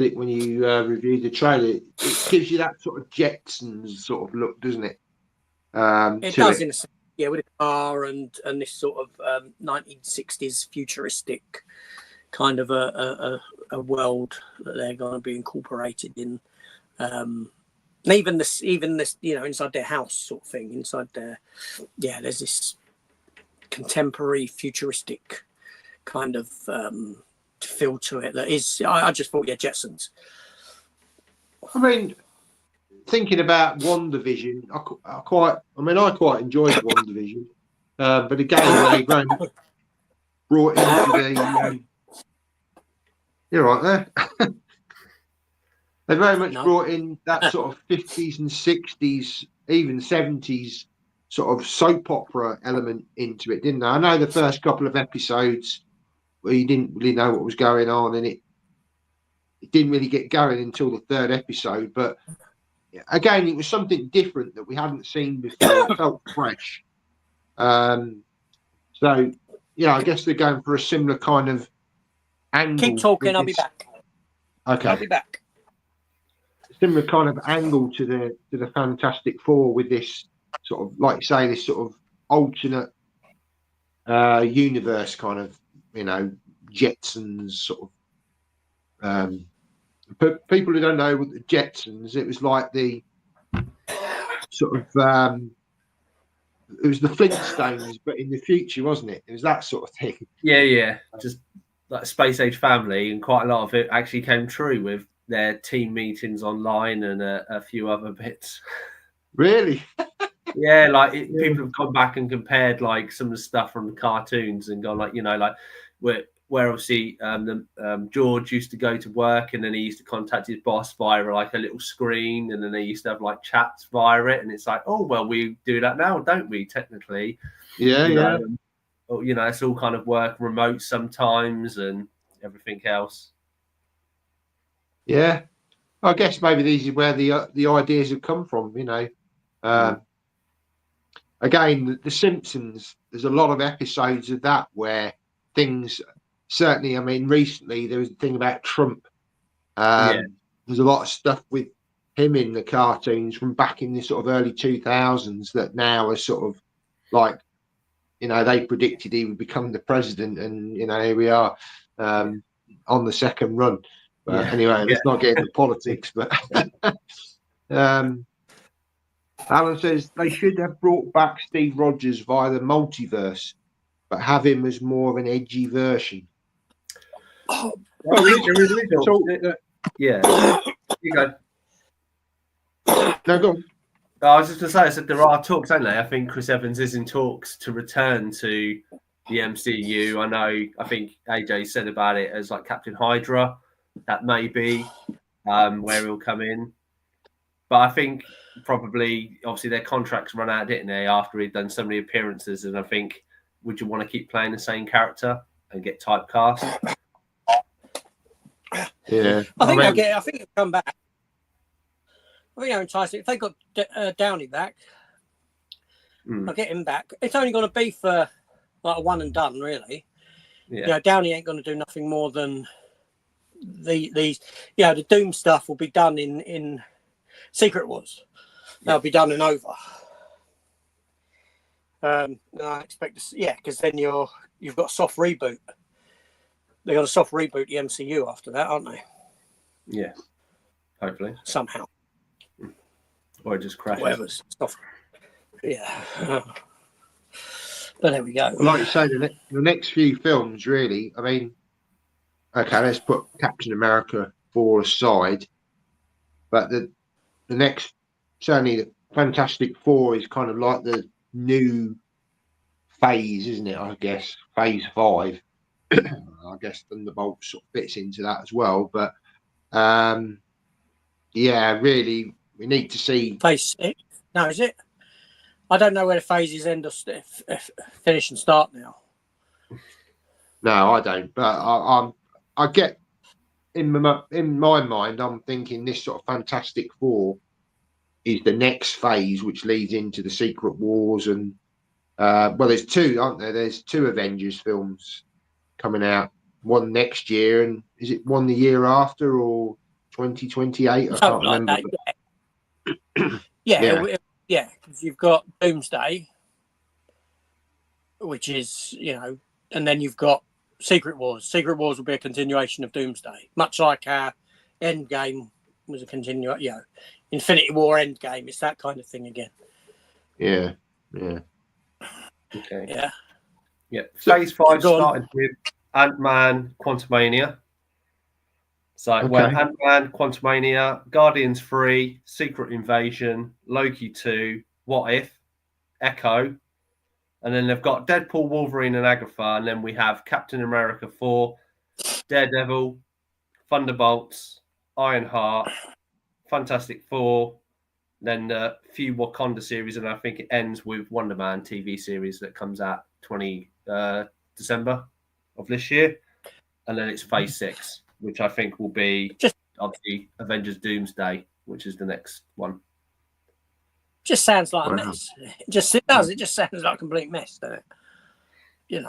it when you reviewed the trailer. It gives you that sort of Jetsons sort of look, doesn't it? It does, in a sense, with a car and this sort of 1960s futuristic kind of a world that they're going to be incorporated in. Even this, inside their house sort of thing, inside their, there's this contemporary futuristic kind of feel to it that is, I just thought, Jetsons. I mean, thinking about WandaVision, I quite enjoyed WandaVision, but again, they very much brought into the. You're right there. They very much brought in that sort of 50s and 60s, even 70s sort of soap opera element into it, didn't they? I know the first couple of episodes where you didn't really know what was going on, and it didn't really get going until the third episode. But again, it was something different that we hadn't seen before. It felt fresh. So, I guess they're going for a similar kind of angle. Keep talking, I'll be back. Okay. I'll be back. Similar kind of angle to the Fantastic Four with this sort of, like you say, this sort of alternate universe kind of, Jetsons sort of. But people who don't know what the Jetsons, it was like the sort of it was the Flintstones, but in the future, wasn't it? It was that sort of thing. Yeah. Just like Space Age Family, and quite a lot of it actually came true with their team meetings online and a few other bits. Really? Yeah, people have gone back and compared like some of the stuff from the cartoons and gone like, where obviously George used to go to work and then he used to contact his boss via like a little screen, and then they used to have like chats via it, and it's like, oh well, we do that now, don't we? Technically, Yeah. It's all kind of work remote sometimes and everything else. Yeah, I guess maybe these are where the ideas have come from. Again, The Simpsons. There's a lot of episodes of that where things. Certainly, I mean, recently there was a thing about Trump. There's a lot of stuff with him in the cartoons from back in the sort of early 2000s that now are sort of like, they predicted he would become the president, and here we are on the second run. But anyway, let's not get into politics. But Alan says they should have brought back Steve Rogers via the multiverse, but have him as more of an edgy version. Oh, yeah. You go. No, go on. I was just going to say, so there are talks, aren't there? I think Chris Evans is in talks to return to the MCU. I think AJ said about it as like Captain Hydra. That may be where he'll come in. But I think probably, obviously, their contracts run out, didn't they, after he'd done so many appearances. And I think would you want to keep playing the same character and get typecast? Yeah, I think mean, I think it'll come back. I think they're enticing. If they got Downey back, I'll get him back. It's only going to be for like a one and done, really. Yeah. You know, Downey ain't going to do nothing more than these. You know, the Doom stuff will be done in Secret Wars. They'll be done and over. I expect to see, because then you've got a soft reboot. They're going to soft reboot the MCU after that, aren't they? Yeah, hopefully. Somehow. Or it just crashes. Whatever's soft. Yeah. But there we go. like you say, the next few films, really. I mean, okay, let's put Captain America 4 aside, but the next, certainly, the Fantastic Four is kind of like the new phase, isn't it? I guess phase 5. I guess Thunderbolt sort of fits into that as well. But really, we need to see Phase 6. No, is it? I don't know where the phases end or finish and start now. No, I don't. But I get in my mind, I'm thinking this sort of Fantastic Four is the next phase, which leads into the Secret Wars, and there's 2, aren't there? There's 2 Avengers films coming out. One next year, and is it one the year after, or 2028? I can't remember. Yeah, because you've got Doomsday, which is, and then you've got Secret Wars. Secret Wars will be a continuation of Doomsday, much like our Endgame was a continuation. Infinity War Endgame. It's that kind of thing again. Yeah. Okay. Yeah. Phase 5 started with Ant-Man, Quantumania. So when Ant-Man, Quantumania, Guardians 3, Secret Invasion, Loki 2, What If, Echo, and then they've got Deadpool, Wolverine, and Agatha, and then we have Captain America 4, Daredevil, Thunderbolts, Ironheart, Fantastic Four, then a few Wakanda series, and I think it ends with Wonder Man TV series that comes out 20 December of this year, and then it's Phase 6, which I think will be obviously Avengers Doomsday, which is the next one. Just sounds like a mess. It just sounds like a complete mess, doesn't it?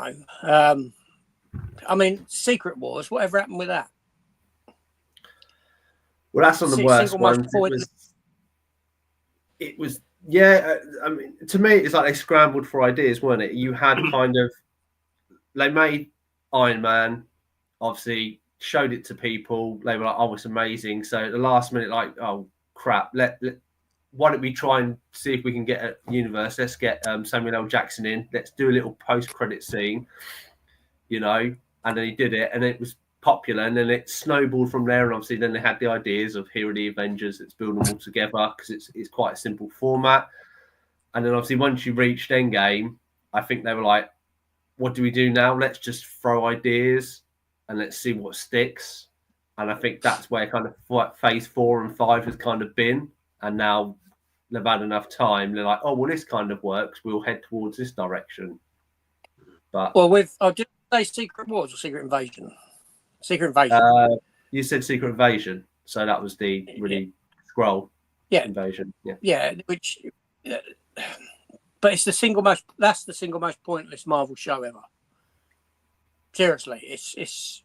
I mean, Secret Wars, whatever happened with that? Well, that's on the worst one. It was, I mean, to me, it's like they scrambled for ideas, weren't it? You had they made Iron Man, obviously showed it to people. They were like, oh, it's amazing. So at the last minute, like, oh, crap, why don't we try and see if we can get a universe? Let's get Samuel L. Jackson in. Let's do a little post-credit scene, and then he did it, and it was popular, and then it snowballed from there. And obviously, then they had the ideas of here are the Avengers. Let's build them all together because it's quite a simple format. And then obviously, once you reached Endgame, I think they were like, "What do we do now? Let's just throw ideas and let's see what sticks." And I think that's where kind of what Phase 4 and 5 has kind of been. And now they've had enough time. They're like, "Oh, well, this kind of works. We'll head towards this direction." But did I say Secret Wars or Secret Invasion? Secret Invasion. You said Secret Invasion, so that was the really Skrull invasion. Yeah, but it's the single most pointless Marvel show ever. Seriously, it's it's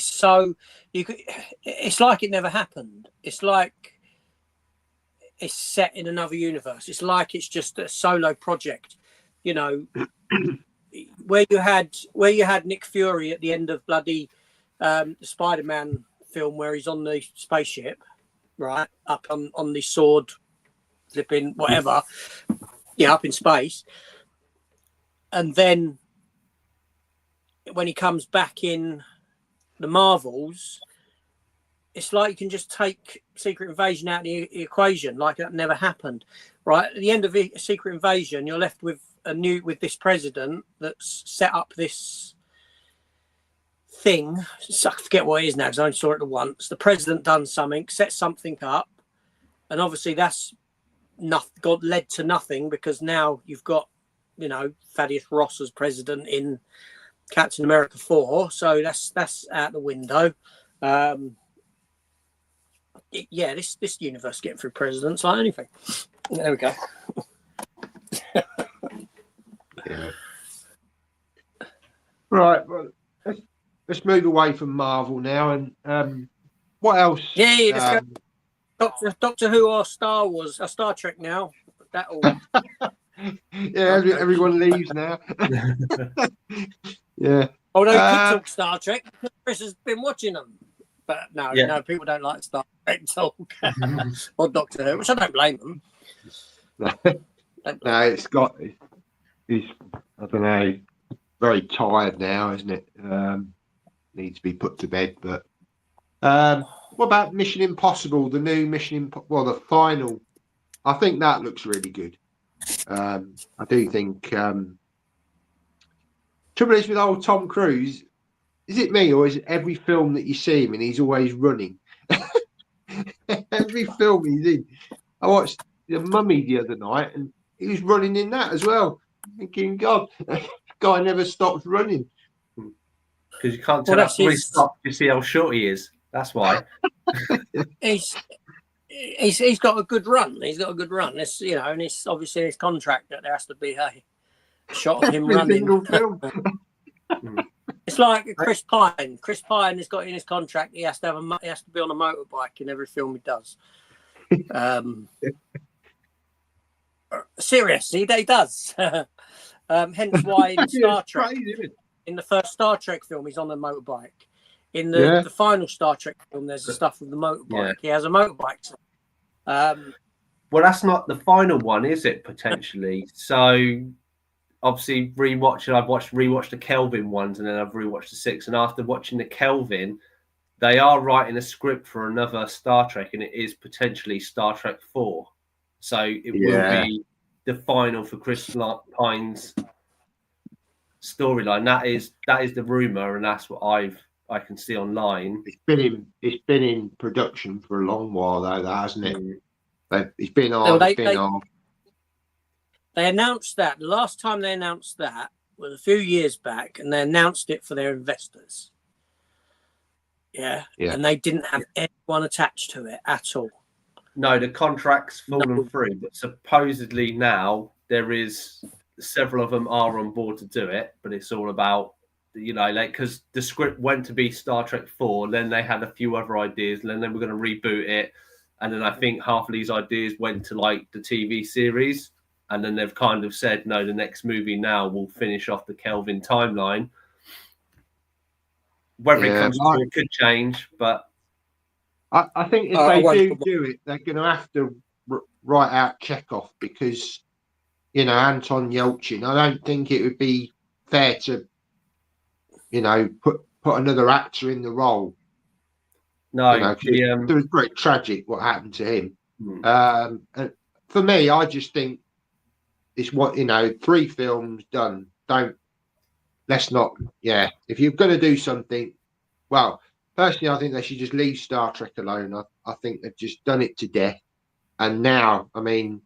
so it's like it never happened. It's like it's set in another universe. It's like it's just a solo project, where you had Nick Fury at the end of bloody the Spider-Man film where he's on the spaceship, right, up on the sword, flipping whatever, up in space, and then when he comes back in the Marvels, it's like you can just take Secret Invasion out of the equation, like that never happened, right? At the end of Secret Invasion, you're left with this president that's set up this thing. I forget what it is now because I only saw it once. The president done something, set something up, and obviously that's led to nothing because now you've got Thaddeus Ross as president in Captain America 4, so that's out the window. This universe getting through presidents like anything. There we go. Yeah. Right. Well, let's move away from Marvel now, and what else? Yeah, let's go. Doctor Who or Star Wars, Star Trek now. That all. Everyone leaves now. Yeah. Although you could talk Star Trek, Chris has been watching them. But no, people don't like Star Trek talk or Doctor Who, which I don't blame them. No, it's got. He's, I don't know, very tired now, isn't it? Needs to be put to bed. But what about Mission Impossible? The new the final. I think that looks really good. I do think. Trouble is with old Tom Cruise. Is it me, or is it every film that you see him in, he's always running? Every film he's in. I watched The Mummy the other night, and he was running in that as well. Thinking, God, guy never stops running. Because you can't tell after he stops, you see how short he is. That's why. He's got a good run. He's got a good run. It's and it's obviously his contract that there has to be a shot of him running. It's like Chris Pine. Chris Pine has got in his contract he has to be on a motorbike in every film he does. Seriously, he does. Hence why in Star Trek, in the first Star Trek film, he's on a motorbike. In the final Star Trek film, there's the stuff with the motorbike. Yeah. He has a motorbike. Well, that's not the final one, is it? Potentially. So, obviously, I've rewatched the Kelvin ones, and then I've rewatched the 6. And after watching the Kelvin, they are writing a script for another Star Trek, and it is potentially Star Trek 4. So it will be the final for Chris Pine's storyline. That is the rumor, and that's what I can see online. It's been in production for a long while though, hasn't it? It's been on. They announced that the last time they announced that was a few years back, and they announced it for their investors. Yeah. And they didn't have anyone attached to it at all. No, the contract's fallen through, but supposedly now there is several of them are on board to do it, but it's all about, because the script went to be Star Trek 4, then they had a few other ideas, and then they were going to reboot it, and then I think half of these ideas went to the TV series, and then they've kind of said, no, the next movie now will finish off the Kelvin timeline. Whether it comes through, it could change, but I think if they do it, they're going to have to write out Chekhov because, Anton Yelchin. I don't think it would be fair to, put another actor in the role. No, it was very tragic what happened to him. And for me, I just think it's 3 films done. Let's not. Yeah, if you're going to do something, well. Personally, I think they should just leave Star Trek alone. I think they've just done it to death. And now, I didn't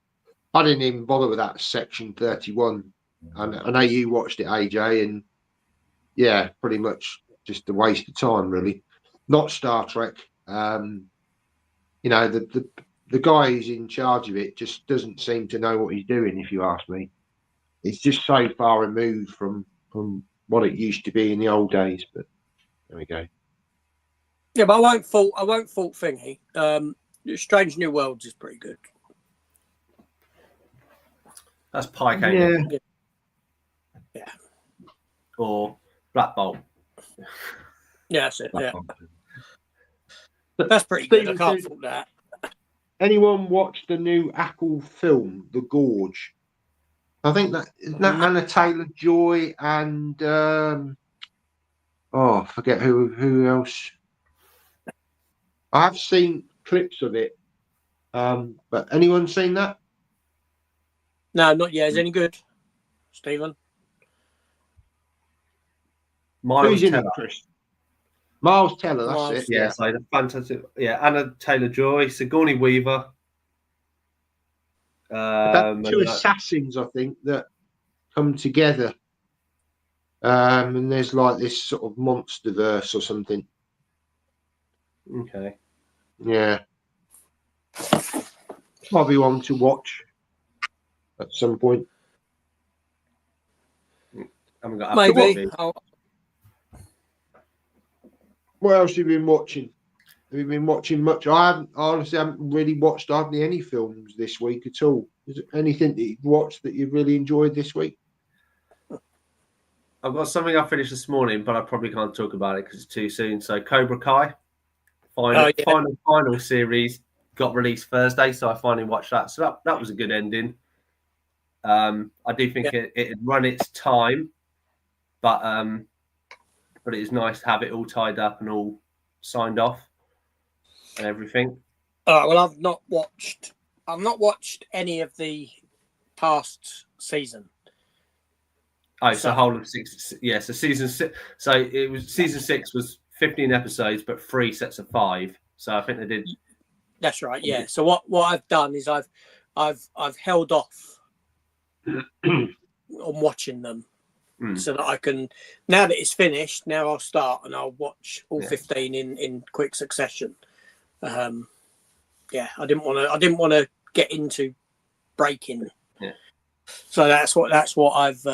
even bother with that Section 31. I know you watched it, AJ, and pretty much just a waste of time, really. Not Star Trek. The guy who's in charge of it just doesn't seem to know what he's doing, if you ask me. It's just so far removed from what it used to be in the old days. But there we go. Yeah, but I won't fault Thingy. Strange New Worlds is pretty good. That's Pike, ain't it? Yeah. Or Black Bolt. Yeah, that's it. That's pretty good. I can't fault that. Anyone watch the new Apple film, The Gorge? I think isn't that Anna Taylor-Joy and I forget who else. I have seen clips of it, but anyone seen that? No, not yet. Is it any good, Stephen? Who's in it, Chris? Miles Teller, that's it. Yeah, so the fantastic. Yeah, Anna Taylor-Joy, Sigourney Weaver. 2 assassins, I think, that come together, and there's like this sort of monster verse or something. Okay. Yeah, might be one to watch at some point. Haven't got Maybe. What else have you been watching? Have you been watching much? I honestly haven't really watched hardly any films this week at all. Is there anything that you've watched that you've really enjoyed this week? I've got something I finished this morning, but I probably can't talk about it because it's too soon. So Cobra Kai, final series got released Thursday, so I finally watched that. So that was a good ending. I do think it had run its time, but it is nice to have it all tied up and all signed off and everything. All right. Well, I've not watched any of the past season. Oh, so whole of 6. Yeah, so season 6. So it was season 6 was 15 episodes, but 3 sets of 5. So I think they did. That's right. Yeah. So what I've done is I've held off on watching them. So that I can, now that it's finished, now I'll start and I'll watch all 15 in quick succession. I didn't want to get into breaking. Yeah. So that's what I've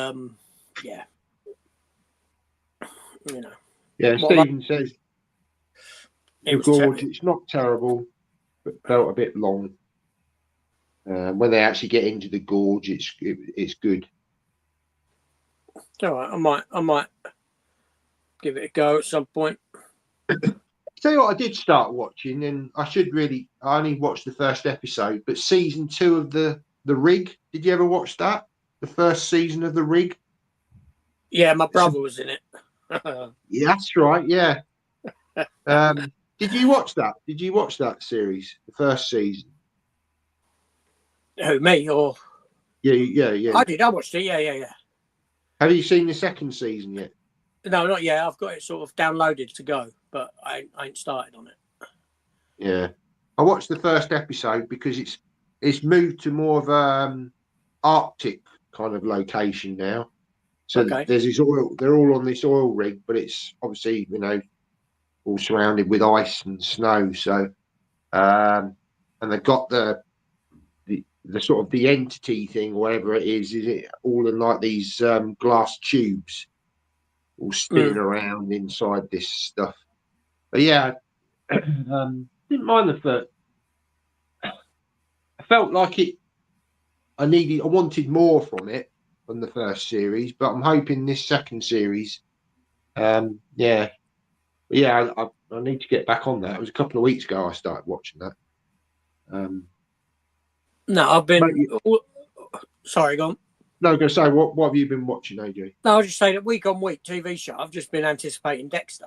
Yeah, Stephen says the gorge. It's not terrible, but felt a bit long. When they actually get into the gorge, it's good. All right, I might give it a go at some point. Tell you what, I did start watching, and I only watched the first episode, but season 2 of the Rig. Did you ever watch that? The first season of the Rig. Yeah, my brother was in it. Yeah, that's right. Yeah. Did you watch that? Did you watch that series, the first season? Who, me or? Yeah. I did. I watched it. Yeah. Have you seen the second season yet? No, not yet. I've got it sort of downloaded to go, but I ain't started on it. Yeah, I watched the first episode because it's moved to more of Arctic kind of location now. So there's this oil. They're all on this oil rig, but it's obviously all surrounded with ice and snow. So and they've got the sort of the entity thing, whatever it is it all in like these glass tubes all spinning around inside this stuff. But yeah, didn't mind the first. I felt like I wanted more from it than the first series, but I'm hoping this second series, I need to get back on that. It was a couple of weeks ago I started watching that. No, I've been. Sorry, go on. No, I'm going to say, what have you been watching, AJ? No, I'll just say that week on week TV show, I've just been anticipating Dexter.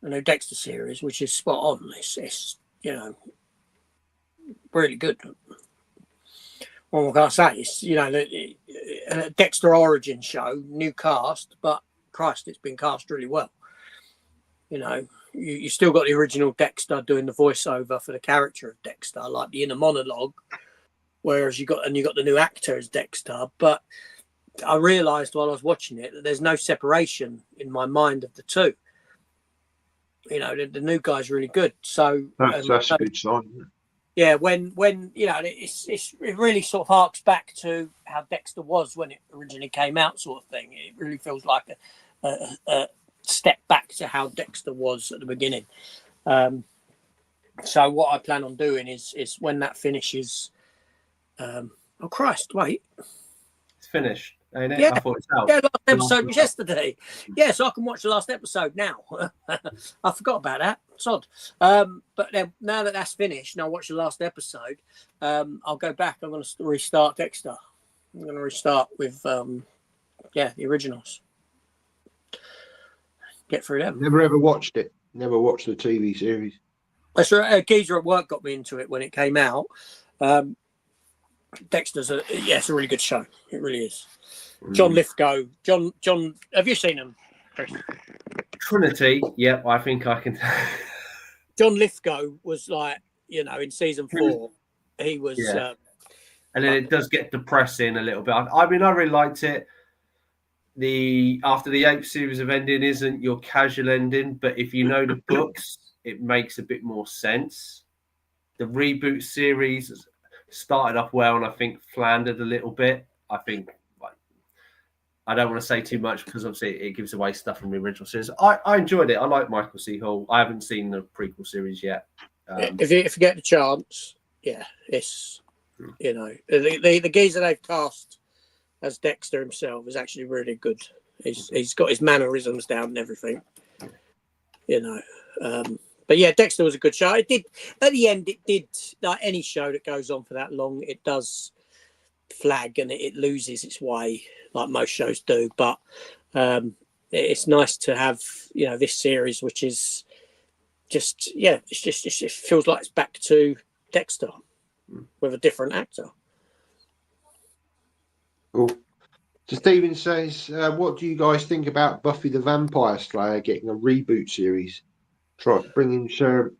The new Dexter series, which is spot on. It's really good. What can I say? It's, a Dexter origin show, new cast, but Christ, it's been cast really well. You still got the original Dexter doing the voiceover for the character of Dexter, like the inner monologue, whereas you got the new actor as Dexter. But I realised while I was watching it that there's no separation in my mind of the two. The new guy's really good. So that's a good sign. Yeah, when it really sort of harks back to how Dexter was when it originally came out, sort of thing. It really feels like a step back to how Dexter was at the beginning. So what I plan on doing is when that finishes. Oh Christ! Wait, it's finished, ain't it? Yeah, I thought it's out. Yeah, last episode was yesterday. Yeah, so I can watch the last episode now. I forgot about that. It's odd. But then now that that's finished, and I watch the last episode, I'll go back. I'm going to restart Dexter. I'm going to restart with the originals. Get through them. Never ever watched it. Never watched the TV series. That's right. Geezer at work got me into it when it came out. Dexter's it's a really good show. It really is. John Lithgow. John, have you seen him, Chris? Trinity. Yep, I think I can. John Lithgow was like, in season 4, he was. And then it does get depressing a little bit. I mean, I really liked it. After the 8th series of ending isn't your casual ending, but if you know the books, it makes a bit more sense. The reboot series started off well and I think floundered a little bit. I think I don't want to say too much because obviously it gives away stuff from the original series. I enjoyed it. I like Michael C. Hall. I haven't seen the prequel series yet. If you get the chance, yeah, it's the geezer they've cast as Dexter himself is actually really good. He's got his mannerisms down and everything, But yeah, Dexter was a good show. It did at the end. It did like any show that goes on for that long, it does flag and it loses its way, like most shows do. But it's nice to have this series, which is just it feels like it's back to Dexter with a different actor. Cool. So Stephen says, what do you guys think about Buffy the Vampire Slayer getting a reboot series? Try bringing Sarah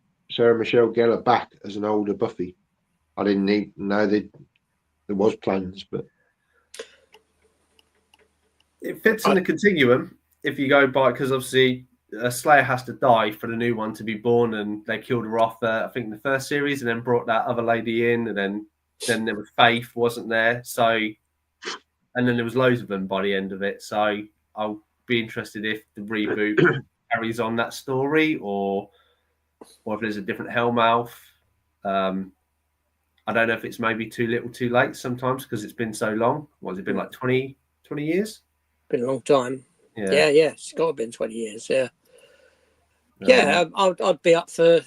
Michelle Gellar back as an older Buffy. I didn't even know there was plans, but it fits in the continuum if you go by, because obviously Slayer has to die for the new one to be born, and they killed her off, I think, in the first series, and then brought that other lady in, and then there was Faith, wasn't there? So, and then there was loads of them by the end of it. So I'll be interested if the reboot carries on that story, or if there's a different Hellmouth. I don't know if it's maybe too little too late sometimes because it's been so long. What has it been, like 20 years? Been a long time. Yeah, it's got to have been 20 years. I'd be up for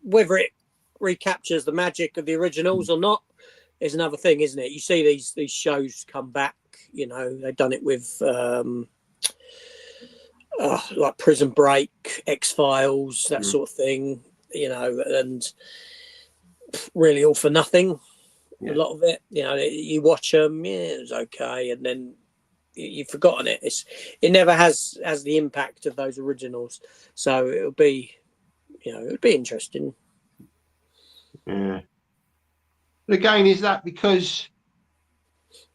whether it recaptures the magic of the originals or not is another thing, isn't it? You see these shows come back. They've done it with like Prison Break, X-Files, that sort of thing. And really all for nothing. A lot of it, you watch them, it was okay, and then you've forgotten it. It never has the impact of those originals. So it'll be interesting. Yeah. But again, is that because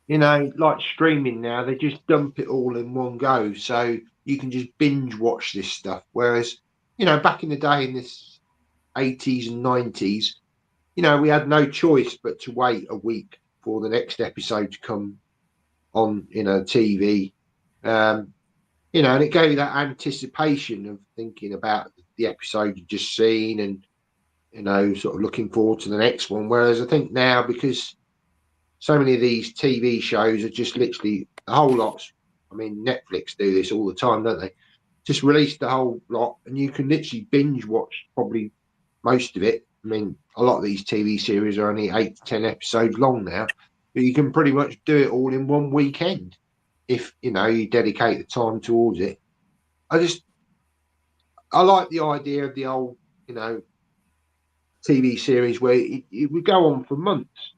like streaming now, they just dump it all in one go, so you can just binge watch this stuff. Whereas, back in the day in this 80s and 90s, we had no choice but to wait a week for the next episode to come on, TV. And it gave you that anticipation of thinking about the episode you've just seen and, sort of looking forward to the next one. Whereas I think now, because so many of these TV shows are just literally the whole lot. I mean, Netflix do this all the time, don't they? Just release the whole lot and you can literally binge watch probably most of it. I mean, a lot of these TV series are only 8 to 10 episodes long now, but you can pretty much do it all in one weekend if, you dedicate the time towards it. I like the idea of the old, TV series where it would go on for months.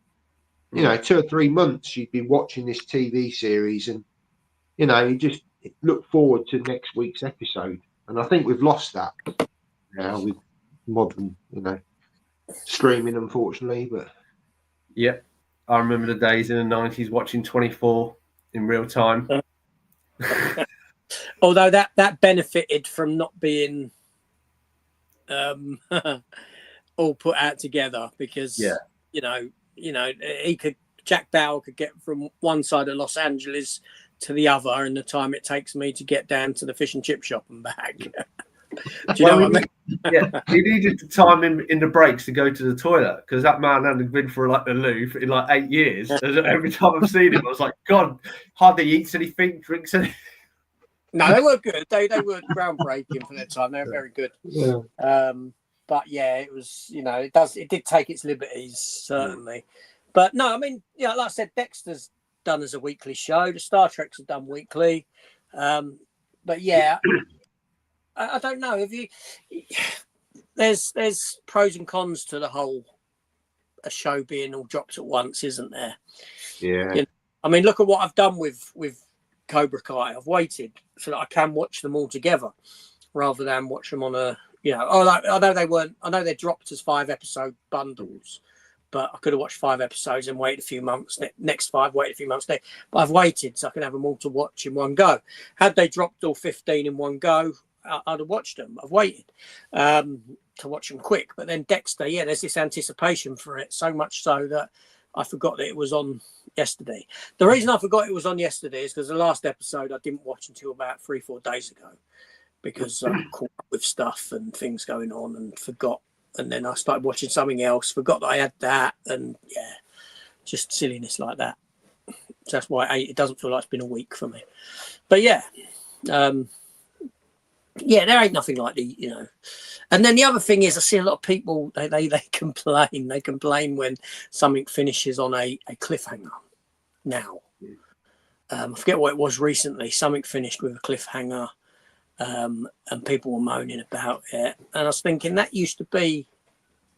2 or 3 months you'd be watching this TV series and, you just look forward to next week's episode. And I think we've lost that now with modern, streaming, unfortunately. But yeah, I remember the days in the 90s watching 24 in real time. Although that benefited from not being all put out together, because Jack Bauer could get from one side of Los Angeles to the other in the time it takes me to get down to the fish and chip shop and back. Do you know what I mean? Yeah, he needed the time in the breaks to go to the toilet, because that man hadn't been for like the Louvre in like 8 years. Every time I've seen him, I was like, God, hardly eats anything, drinks anything. No, they were good. They were groundbreaking for their time. They were very good. Yeah. But yeah, it was, it did take its liberties, certainly. But no, I mean, like I said, Dexter's done as a weekly show. The Star Treks are done weekly. But yeah, I don't know. There's pros and cons to the whole a show being all dropped at once, isn't there? Yeah. I mean, look at what I've done with Cobra Kai. I've waited so that I can watch them all together rather than watch them on a, I know they're dropped as 5-episode bundles, but I could have watched 5 episodes and waited a few months. Next 5, waited a few months. But I've waited so I can have them all to watch in one go. Had they dropped all 15 in one go, I'd have watched them. I've waited to watch them quick. But then Dexter, yeah, there's this anticipation for it, so much so that I forgot that it was on yesterday. The reason I forgot it was on yesterday is because the last episode I didn't watch until about 3-4 days ago, because I caught up with stuff and things going on and forgot. And then I started watching something else, forgot that I had that, and yeah, just silliness like that. So that's why it doesn't feel like it's been a week for me. But yeah, yeah, there ain't nothing like the. And then the other thing is, I see a lot of people they complain. They complain when something finishes on a cliffhanger. Now, I forget what it was recently. Something finished with a cliffhanger. And people were moaning about it, and I was thinking that used to be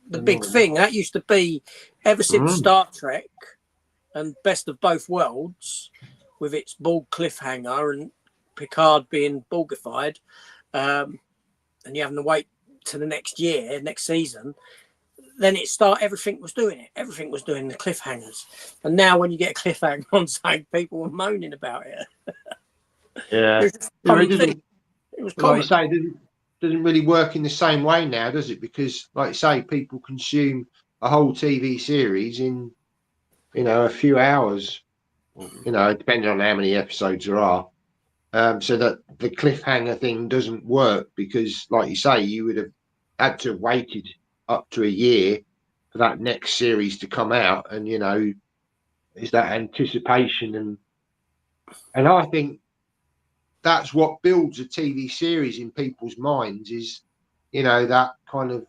the big thing. That used to be ever since Star Trek and Best of Both Worlds, with its Borg cliffhanger and Picard being Borgified, and you having to wait to the next year, next season. Then everything was doing it. Everything was doing the cliffhangers, and now when you get a cliffhanger on something, people were moaning about it. Yeah, It was like you say, it doesn't really work in the same way now, does it? Because, like you say, people consume a whole TV series in, a few hours. Depending on how many episodes there are. So that the cliffhanger thing doesn't work because, like you say, you would have had to have waited up to a year for that next series to come out, and is that anticipation and I think that's what builds a TV series in people's minds is, that kind of,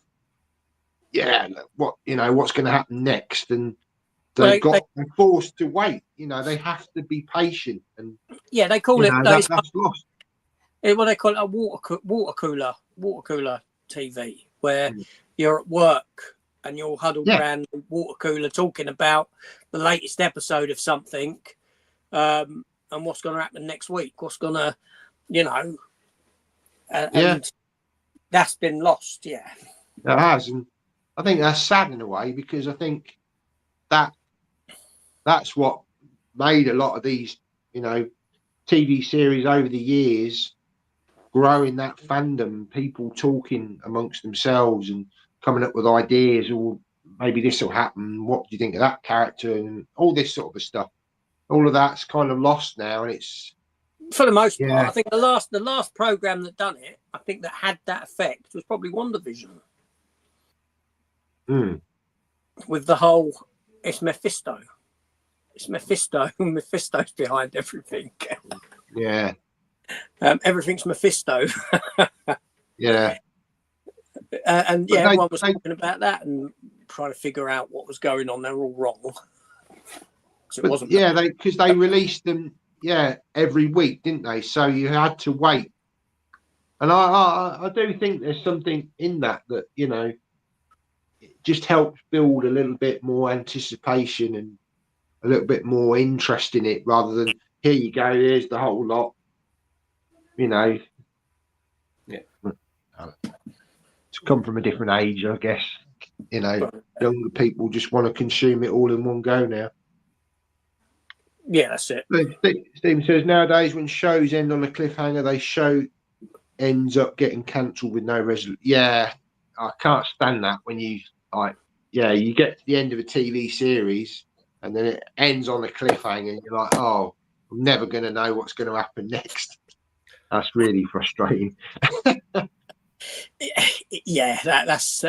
what's going to happen next. And they're forced to wait. They have to be patient. And yeah, they call it that's lost. What they call it, a water cooler TV, where you're at work and you're huddled around the water cooler talking about the latest episode of something. And what's going to happen next week? What's going to, and that's been lost. Yeah, it has, and I think that's sad in a way because I think that's what made a lot of these, TV series over the years grow in that fandom. People talking amongst themselves and coming up with ideas, or maybe this will happen. What do you think of that character and all this sort of stuff? All of that's kind of lost now, and it's for the most part. I think the last program that done it, I think that had that effect was probably WandaVision. With the whole, it's Mephisto. It's Mephisto. Mephisto's behind everything. Yeah. Everything's Mephisto. Yeah. And everyone was talking about that and trying to figure out what was going on. They were all wrong. So it wasn't. Yeah, because they released them, every week, didn't they? So you had to wait. And I do think there's something in that it just helps build a little bit more anticipation and a little bit more interest in it, rather than here you go, here's the whole lot. Yeah. To come from a different age, I guess. Younger people just want to consume it all in one go now. Yeah, that's it. Stephen says nowadays when shows end on a cliffhanger, they show ends up getting cancelled with no resolution. Yeah, I can't stand that when you you get to the end of a TV series and then it ends on a cliffhanger and you're like, oh, I'm never going to know what's going to happen next. That's really frustrating. Yeah, that's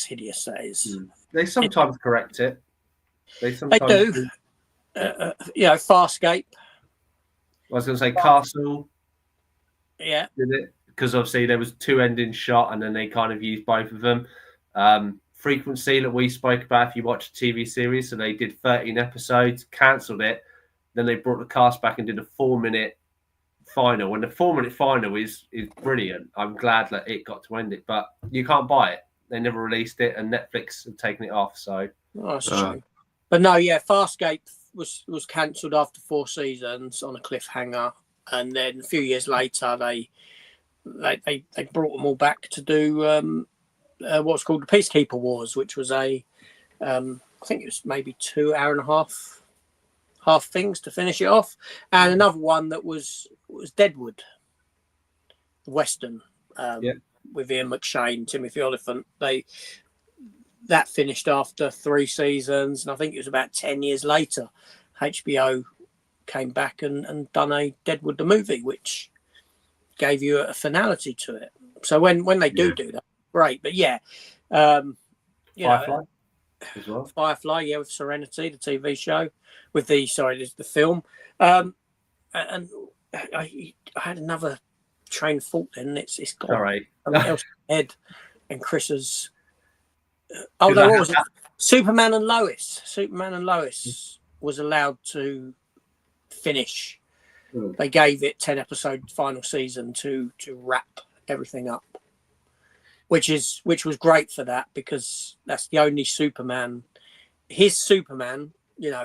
hideous. That is. They sometimes correct it. They do. Farscape. I was going to say Castle. Yeah. Did it? Because obviously there was 2 ending shot and then they kind of used both of them. Frequency that we spoke about, if you watch a TV series, so they did 13 episodes, cancelled it, then they brought the cast back and did a 4-minute final. And the 4-minute final is brilliant. I'm glad that it got to end it, but you can't buy it. They never released it, and Netflix have taken it off. So that's true. But no, Farscape was cancelled after 4 seasons on a cliffhanger, and then a few years later they brought them all back to do what's called the Peacekeeper Wars, which was I think it was maybe 2.5 half things to finish it off, and another one that was Deadwood, Western, with Ian McShane, Timothy Oliphant. That finished after 3 seasons, and I think it was about 10 years later, HBO came back and done a Deadwood the movie, which gave you a finality to it. So when they do that, great. But Firefly as well. Firefly, with Serenity, the TV show, with the film. And I had another train of thought then. It's got something else in my head, and Chris's. What was it? Superman and Lois. Superman and Lois was allowed to finish. They gave it 10-episode final season to wrap everything up, which was great for that, because that's the only Superman. His Superman,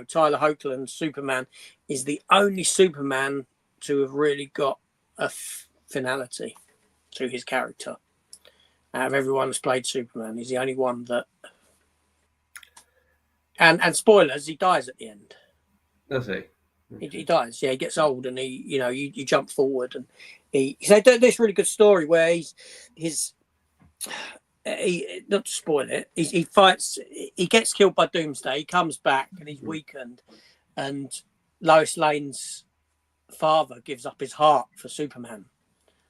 Tyler Hoechlin's Superman, is the only Superman to have really got a finality to his character. Out of everyone who's played Superman, he's the only one that. And spoilers, he dies at the end. Does he? He dies. Yeah, he gets old, and you jump forward, and he this really good story where he's not to spoil it. He fights. He gets killed by Doomsday. He comes back, and he's weakened, and Lois Lane's father gives up his heart for Superman,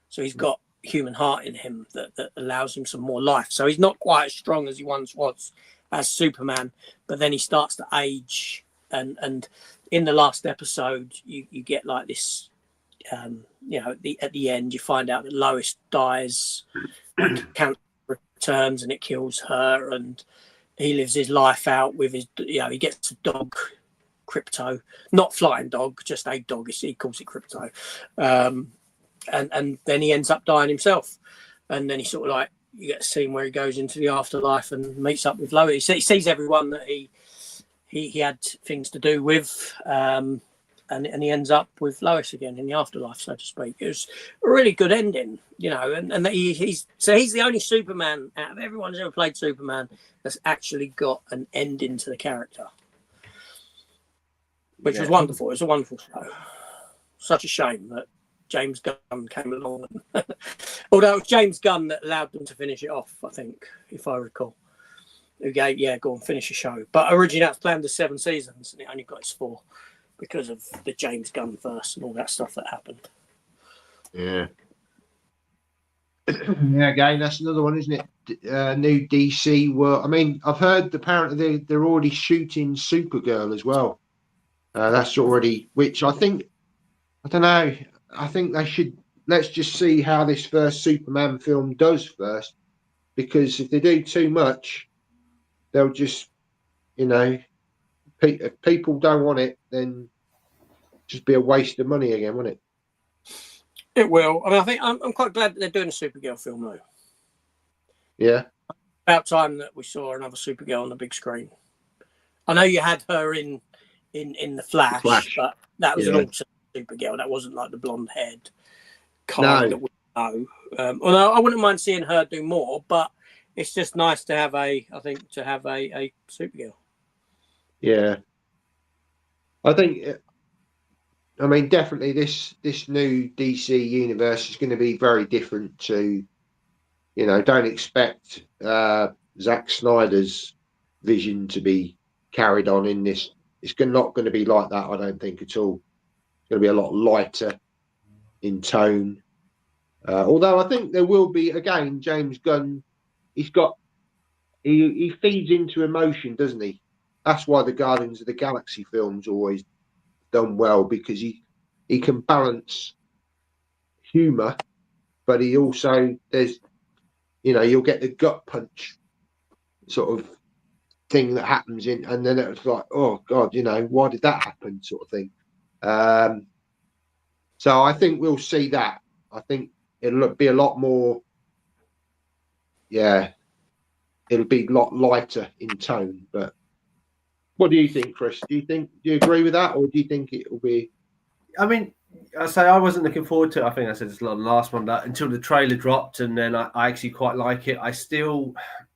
so he's got human heart in him that allows him some more life. So he's not quite as strong as he once was as Superman, but then he starts to age, and in the last episode you get like this at the end you find out that Lois dies, cancer returns and it kills her, and he lives his life out with his he gets a dog, Crypto, not flying dog, just a dog, he calls it Crypto, and then he ends up dying himself, and then he sort of you get a scene where he goes into the afterlife and meets up with Lois. He sees everyone that he had things to do with, and he ends up with Lois again in the afterlife, so to speak. It was a really good ending, and he's the only Superman out of everyone who's ever played Superman that's actually got an ending to the character, which was wonderful. It was a wonderful show. Such a shame that James Gunn came along, although it was James Gunn that allowed them to finish it off, I think, if I recall. Who gave, go and finish the show. But originally that was planned as 7 seasons, and it only got its 4 because of the James Gunn verse and all that stuff that happened. Yeah. Yeah, again, that's another one, isn't it? New DC world. I mean, I've heard apparently they're already shooting Supergirl as well. That's already, which I think, I don't know, I think they should, let's just see how this first Superman film does first, because if they do too much, they'll just, if people don't want it, then just be a waste of money again, won't it? It will. I mean, I think I'm quite glad that they're doing a Supergirl film, though. Yeah. About time that we saw another Supergirl on the big screen. I know you had her in the Flash, but that was an alternate Supergirl. That wasn't like the blonde-haired kind that we know. Although I wouldn't mind seeing her do more, but it's just nice to have a Supergirl. Yeah. I mean, definitely this new DC universe is going to be very different to, don't expect Zack Snyder's vision to be carried on in this. It's not going to be like that, I don't think, at all. It's going to be a lot lighter in tone. Although I think there will be, again, James Gunn, he feeds into emotion, doesn't he? That's why the Guardians of the Galaxy films always done well, because he can balance humour, but he also, you'll get the gut punch sort of thing that happens in, and then it's like, oh God, why did that happen, sort of thing. So I think we'll see that. I think it'll be a lot more, it'll be a lot lighter in tone. But what do you think, Chris? Do you agree with that, or do you think it will be? I mean, I say I wasn't looking forward to it. I think I said this on the last one that until the trailer dropped, and then I actually quite like it.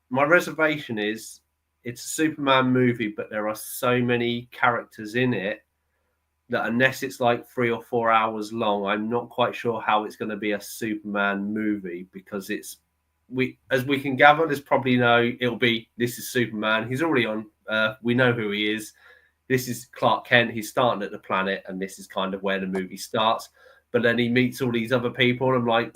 My reservation is it's a Superman movie, but there are so many characters in it that unless it's like 3 or 4 hours long, I'm not quite sure how it's going to be a Superman movie, because as we can gather, there's probably this is Superman. He's already on Earth. We know who he is. This is Clark Kent. He's starting at the planet, and this is kind of where the movie starts. But then he meets all these other people, and I'm like,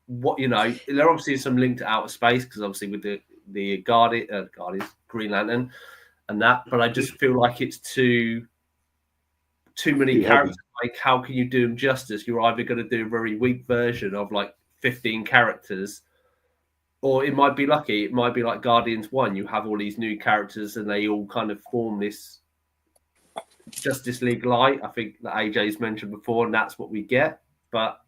what? There obviously is some link to outer space, because obviously with the Guardians, Green Lantern, and that. But I just feel like it's too many characters. Like, how can you do them justice? You're either going to do a very weak version of like 15 characters, or it might be lucky. It might be like Guardians 1. You have all these new characters and they all kind of form this Justice League light. I think that AJ's mentioned before, and that's what we get. But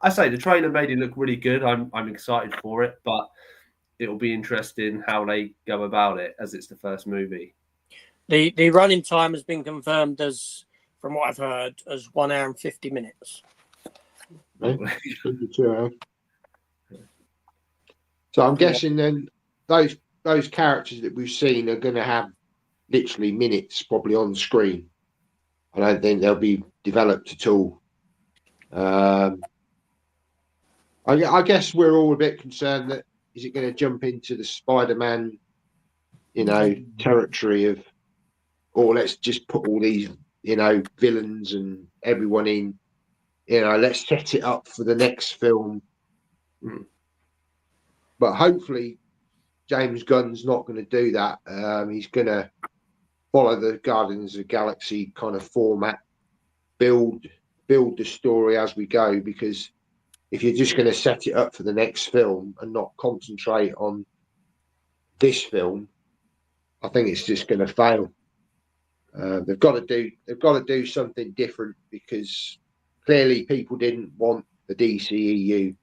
I say the trailer made it look really good. I'm excited for it, but it'll be interesting how they go about it, as it's the first movie. The running time has been confirmed as, from what I've heard, as 1 hour and 50 minutes. So I'm guessing then those characters that we've seen are going to have literally minutes probably on screen. I don't think they'll be developed at all. I guess we're all a bit concerned that is it going to jump into the Spider-Man, territory of, or let's just put all these, villains and everyone in, let's set it up for the next film. But hopefully James Gunn's not going to do that. He's going to follow the Guardians of the Galaxy kind of format, build the story as we go, because if you're just going to set it up for the next film and not concentrate on this film, I think it's just going to fail. They've got to do something different, because clearly people didn't want the DCEU.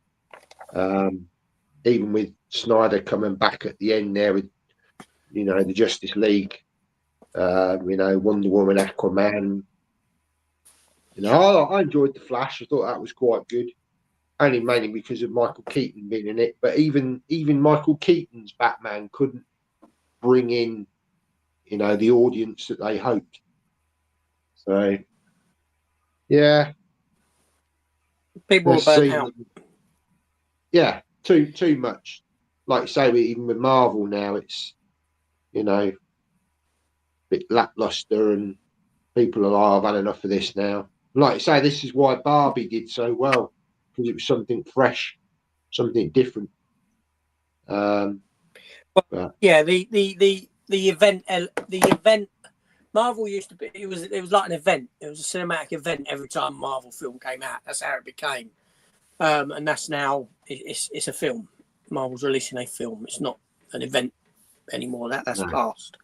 Even with Snyder coming back at the end there with, the Justice League, Wonder Woman, Aquaman. I enjoyed The Flash. I thought that was quite good, only mainly because of Michael Keaton being in it. But even Michael Keaton's Batman couldn't bring in, the audience that they hoped. So, yeah, people are burnt out. Yeah. Too much. Like you say, even with Marvel now, it's a bit lackluster, and people are like, I've had enough of this now. Like you say, this is why Barbie did so well, because it was something fresh, something different. Yeah, the event. Marvel used to be. It was like an event. It was a cinematic event every time a Marvel film came out. That's how it became. And that's now it's a film. Marvel's releasing a film. It's not an event anymore. That's past.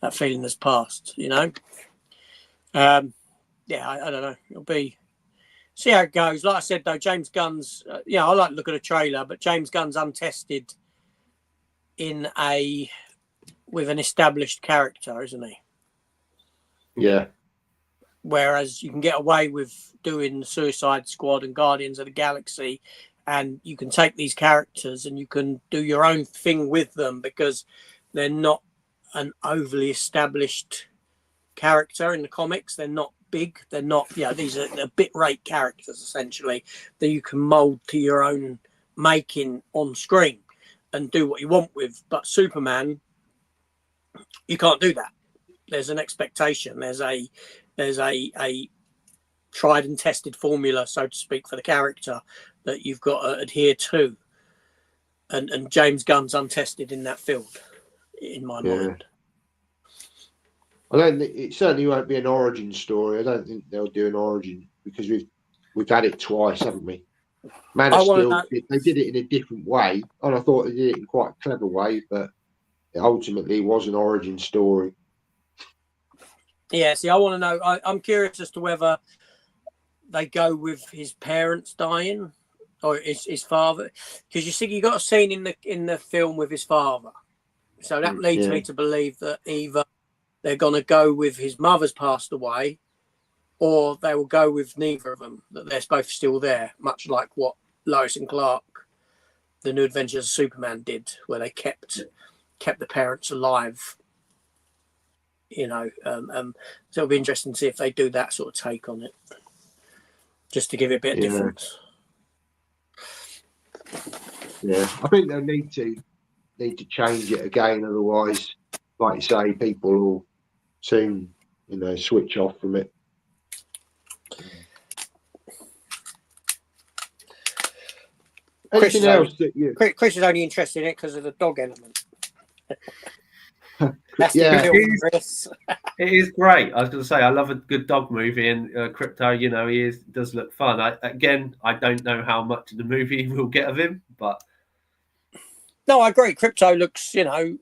That feeling has passed. Yeah, I don't know. It'll be see how it goes. Like I said though, James Gunn's. I like to look at a trailer, but James Gunn's untested with an established character, isn't he? Yeah. Whereas you can get away with doing Suicide Squad and Guardians of the Galaxy, and you can take these characters and you can do your own thing with them, because they're not an overly established character in the comics. They're not big. They're not, these are bit rate characters essentially that you can mold to your own making on screen and do what you want with. But Superman, you can't do that. There's an expectation. There's a tried and tested formula, so to speak, for the character that you've got to adhere to. And James Gunn's untested in that field, in my mind. I don't think it certainly won't be an origin story. I don't think they'll do an origin, because we've had it twice, haven't we? Man of Steel, they did it in a different way, and I thought they did it in quite a clever way, but it ultimately was an origin story. Yeah, see, I want to know. I'm curious as to whether they go with his parents dying or his father, because you see, you got a scene in the film with his father, so that leads me to believe that either they're going to go with his mother's passed away, or they will go with neither of them, that they're both still there, much like what Lois and Clark, The New Adventures of Superman did, where they kept the parents alive. So it'll be interesting to see if they do that sort of take on it, just to give it a bit of difference. Yeah, I think they'll need to change it again, otherwise, like you say, people will soon, switch off from it. Chris Chris is only interested in it because of the dog element. That's Yeah. the appeal for Chris. It is great. I was going to say I love a good dog movie, and Crypto, does look fun. I don't know how much of the movie we'll get of him, but no, I agree. Crypto looks, fine.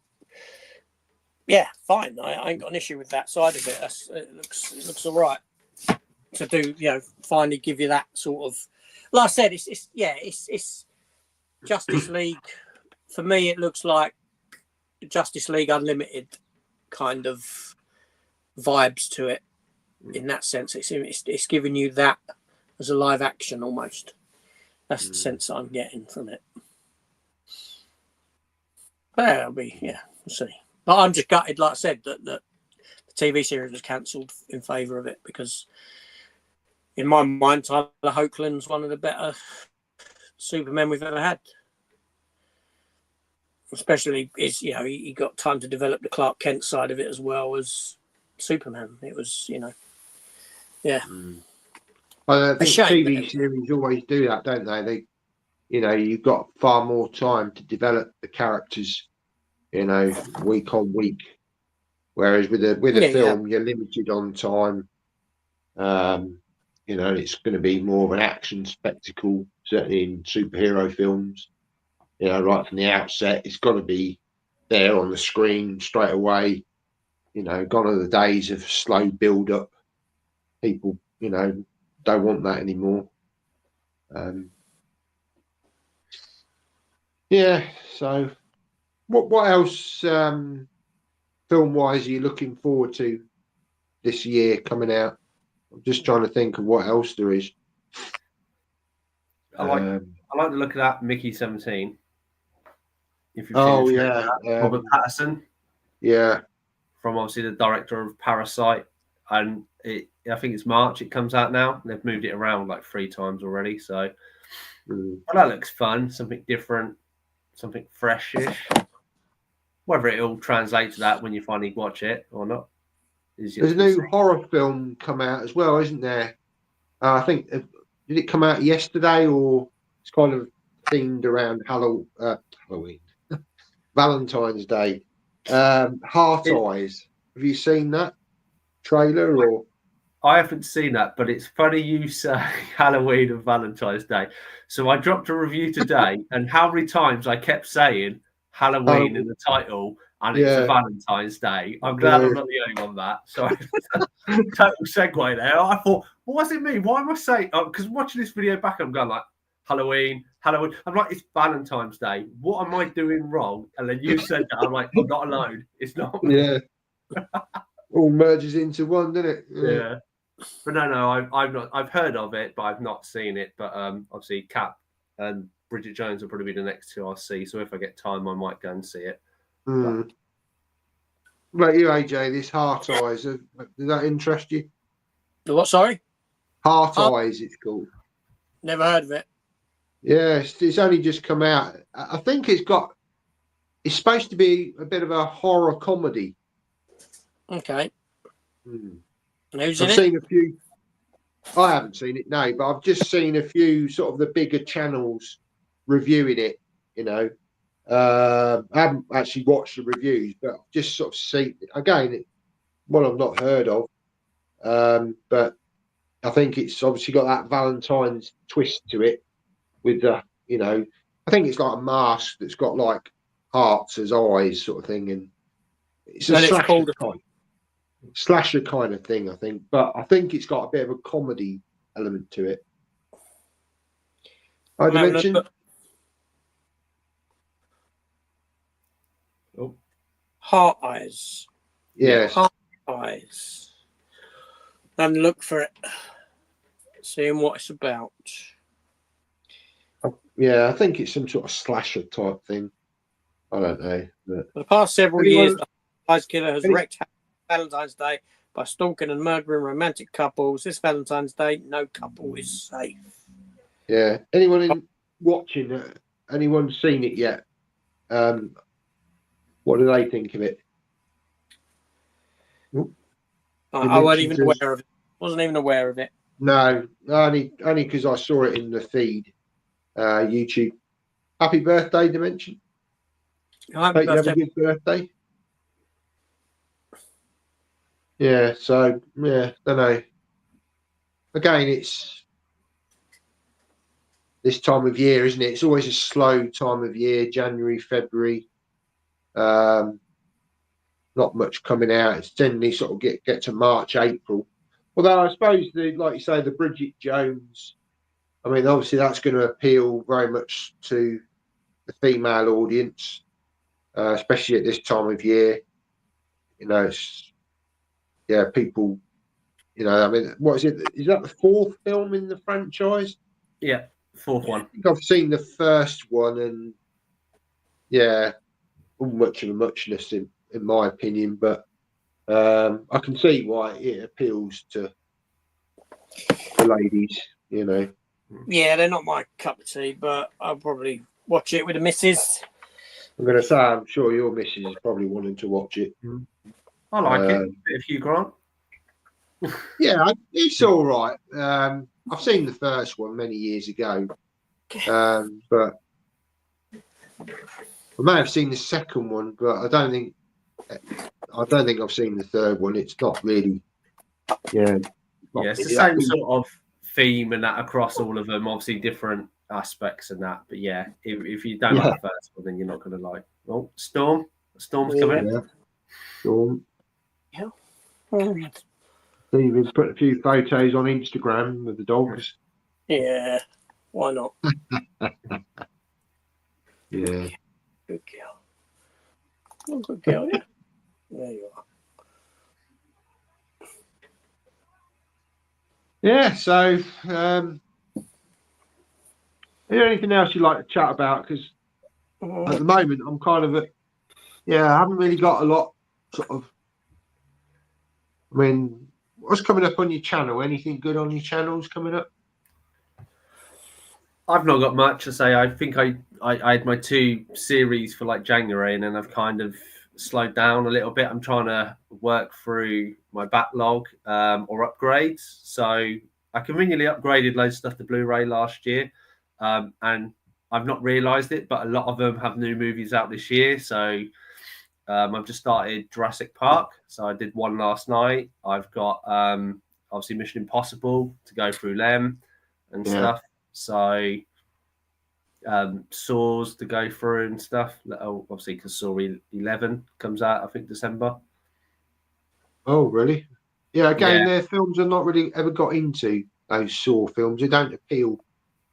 I ain't got an issue with that side of it. It looks all right to do. Finally give you that sort of. Like I said, it's Justice League. For me, it looks like Justice League Unlimited kind of vibes to it. In that sense, it's giving you that as a live action almost. That's the sense I'm getting from it. But we'll see. But I'm just gutted, like I said, that the TV series was cancelled in favour of it, because in my mind, Tyler Hoechlin's one of the better Supermen we've ever had. Especially he got time to develop the Clark Kent side of it as well as Superman. It was, yeah. I think TV series always do that, don't they? You've got far more time to develop the characters, week on week. Whereas with a film, you're limited on time. It's going to be more of an action spectacle, certainly in superhero films. Right from the outset, it's got to be there on the screen straight away. Gone are the days of slow build up. People, don't want that anymore. So what else film wise are you looking forward to this year coming out? I'm just trying to think of what else there is. I like to look at that Mickey 17. If you've seen Robert Pattinson. Yeah. From obviously the director of Parasite, and I think it's March it comes out now. They've moved it around like 3 times already, so but that looks fun, something different, something freshish. Whether it'll translate to that when you finally watch it or not. There's a new horror film come out as well, isn't there? I think did it come out yesterday, or it's kind of themed around Halloween, Valentine's Day. Heart Eyes. Have you seen that trailer? Or I haven't seen that, but it's funny you say Halloween and Valentine's Day. So I dropped a review today, and how many times I kept saying Halloween in the title, and it's a Valentine's Day. I'm glad I'm not the only one on that. So total segue there. I thought, what does it mean? Why am I saying? Because watching this video back, I'm going like Halloween. I'm like, it's Valentine's Day. What am I doing wrong? And then you said that. I'm like, I'm not alone. It's not. Yeah. All merges into one, doesn't it? Yeah. But no, I've not. I've heard of it, but I've not seen it. But obviously, Cap and Bridget Jones will probably be the next 2 I'll see. So if I get time, I might go and see it. What about you, AJ? This Heart Eyes, does that interest you? The what? Sorry, Heart Eyes. It's called. Never heard of it. Yeah, it's only just come out. I think it's supposed to be a bit of a horror comedy. Okay. Who's I've in seen a few. I haven't seen it, no, but I've just seen a few sort of the bigger channels reviewing it. I haven't actually watched the reviews, but I've just sort of seen one I've not heard of. But I think it's obviously got that Valentine's twist to it. With I think it's like a mask that's got like hearts as eyes, sort of thing, and it's a slasher kind of thing, I think. But I think it's got a bit of a comedy element to it. I mentioned Heart Eyes. Yes. Heart Eyes. and look for it, seeing what it's about. Yeah, I think it's some sort of slasher type thing. I don't know. But For the past several Anyone- years, the Surprise Killer has any- wreaked havoc on Valentine's Day by stalking and murdering romantic couples. This Valentine's Day, no couple is safe. yeah, anyone watching? Anyone seen it yet? What do they think of it? I wasn't mentioned even this- aware of it. Wasn't even aware of it. No, only because I saw it in the feed, YouTube. Happy birthday, Dimension. Happy Hope you have a birthday. good birthday. Yeah, so yeah, don't know. Again, it's this time of year, isn't it? It's always a slow time of year, January, February. Not much coming out. It's generally sort of get to March, April. Although I suppose like you say, the Bridget Jones. I mean, obviously that's going to appeal very much to the female audience, especially at this time of year. You know, people. You know, I mean, what is it? Is that the fourth film in the franchise? Yeah, fourth one. I think I've seen the first one, and yeah, much of a muchness in my opinion, but I can see why it appeals to the ladies. You know, Yeah, they're not my cup of tea, but I'll probably watch it with the missus. I'm going to say I'm sure your missus is probably wanting to watch it. I like it. Bit of Hugh Grant. Yeah, it's all right. I've seen the first one many years ago, but I may have seen the second one, but I don't think I've seen the third one. It's not really, yeah. Yeah, it's the same sort of theme and that across all of them. Obviously, different aspects and that. But yeah, if you don't like the first one, then you're not going to like. Oh, Storm's coming. Yeah. Storm. Yeah. Steven put a few photos on Instagram with the dogs. Yeah, why not? Yeah. Good girl. Oh, good girl, yeah. There you are. Yeah. So, is there anything else you'd like to chat about? Because at the moment, I'm kind of I haven't really got a lot. Sort of. I mean, what's coming up on your channel? Anything good on your channels coming up? I've not got much to say. I think I had my 2 series for like January, and then I've kind of slowed down a little bit. I'm trying to work through my backlog or upgrades. So I conveniently upgraded loads of stuff to Blu-ray last year, and I've not realised it, but a lot of them have new movies out this year. So I've just started Jurassic Park. So I did one last night. I've got obviously Mission Impossible to go through them and stuff. So Saws to go through and stuff. Obviously, because Saw 11 comes out, I think, December. Oh, really? Yeah. Again, their films are not really ever got into those Saw films. They don't appeal.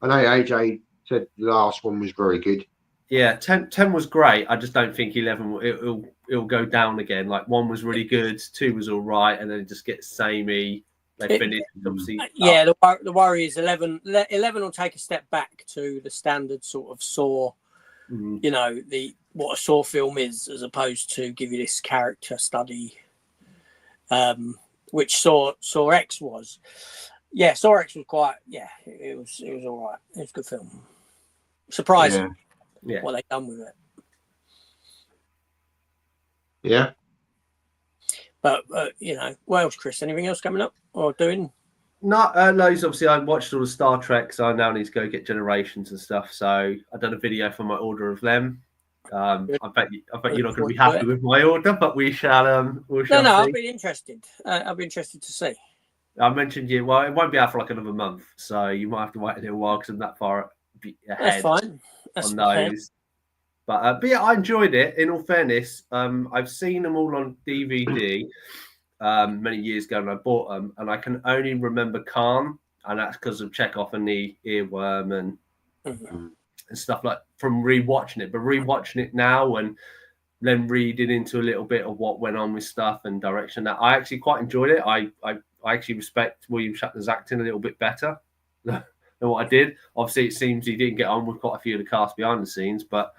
I know AJ said the last one was very good. Yeah, 10 was great. I just don't think 11 it'll go down again. Like 1 was really good, 2 was all right, and then it just gets samey. They finished obviously. Yeah, the worry is 11 will take a step back to the standard sort of Saw. You know, what a Saw film is, as opposed to give you this character study, which Saw X was. Yeah, Saw X was quite. Yeah, it was all right. It was a good film. Surprising. Yeah. What they done with it. Yeah. But you know, what else, Chris? Anything else coming up or doing? Not loads. Obviously, I watched all the Star Trek, so I now need to go get Generations and stuff. So I done a video for my order of them. I bet you're not going to be happy with my order, but we shall. No, see. I'll be interested. I'll be interested to see. I mentioned you. Well, it won't be out for like another month, so you might have to wait a little while because I'm that far ahead. That's fine. That's on fine. those. But yeah, I enjoyed it. In all fairness, I've seen them all on DVD many years ago, and I bought them, and I can only remember Khan, and that's because of Chekhov and the earworm and stuff like from rewatching it. But rewatching it now and then reading into a little bit of what went on with stuff and direction, that I actually quite enjoyed it. I I actually respect William Shatner's acting a little bit better than what I did. Obviously, it seems he didn't get on with quite a few of the cast behind the scenes, but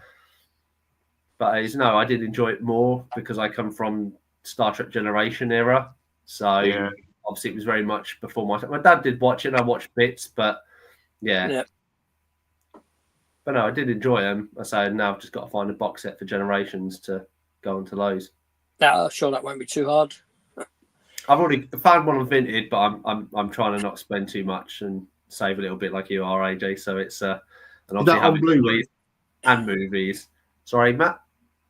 no, I did enjoy it more because I come from Star Trek Generation era. So Yeah. obviously, it was very much before my time. My dad did watch it, and I watched bits, but yeah. But no, I did enjoy them. I say now I've just got to find a box set for Generations to go into those. I'm sure that won't be too hard. I've already found one on Vinted, but I'm trying to not spend too much and save a little bit like you are, AJ. So it's and obviously that on Blu-ray and movies. Sorry, Matt.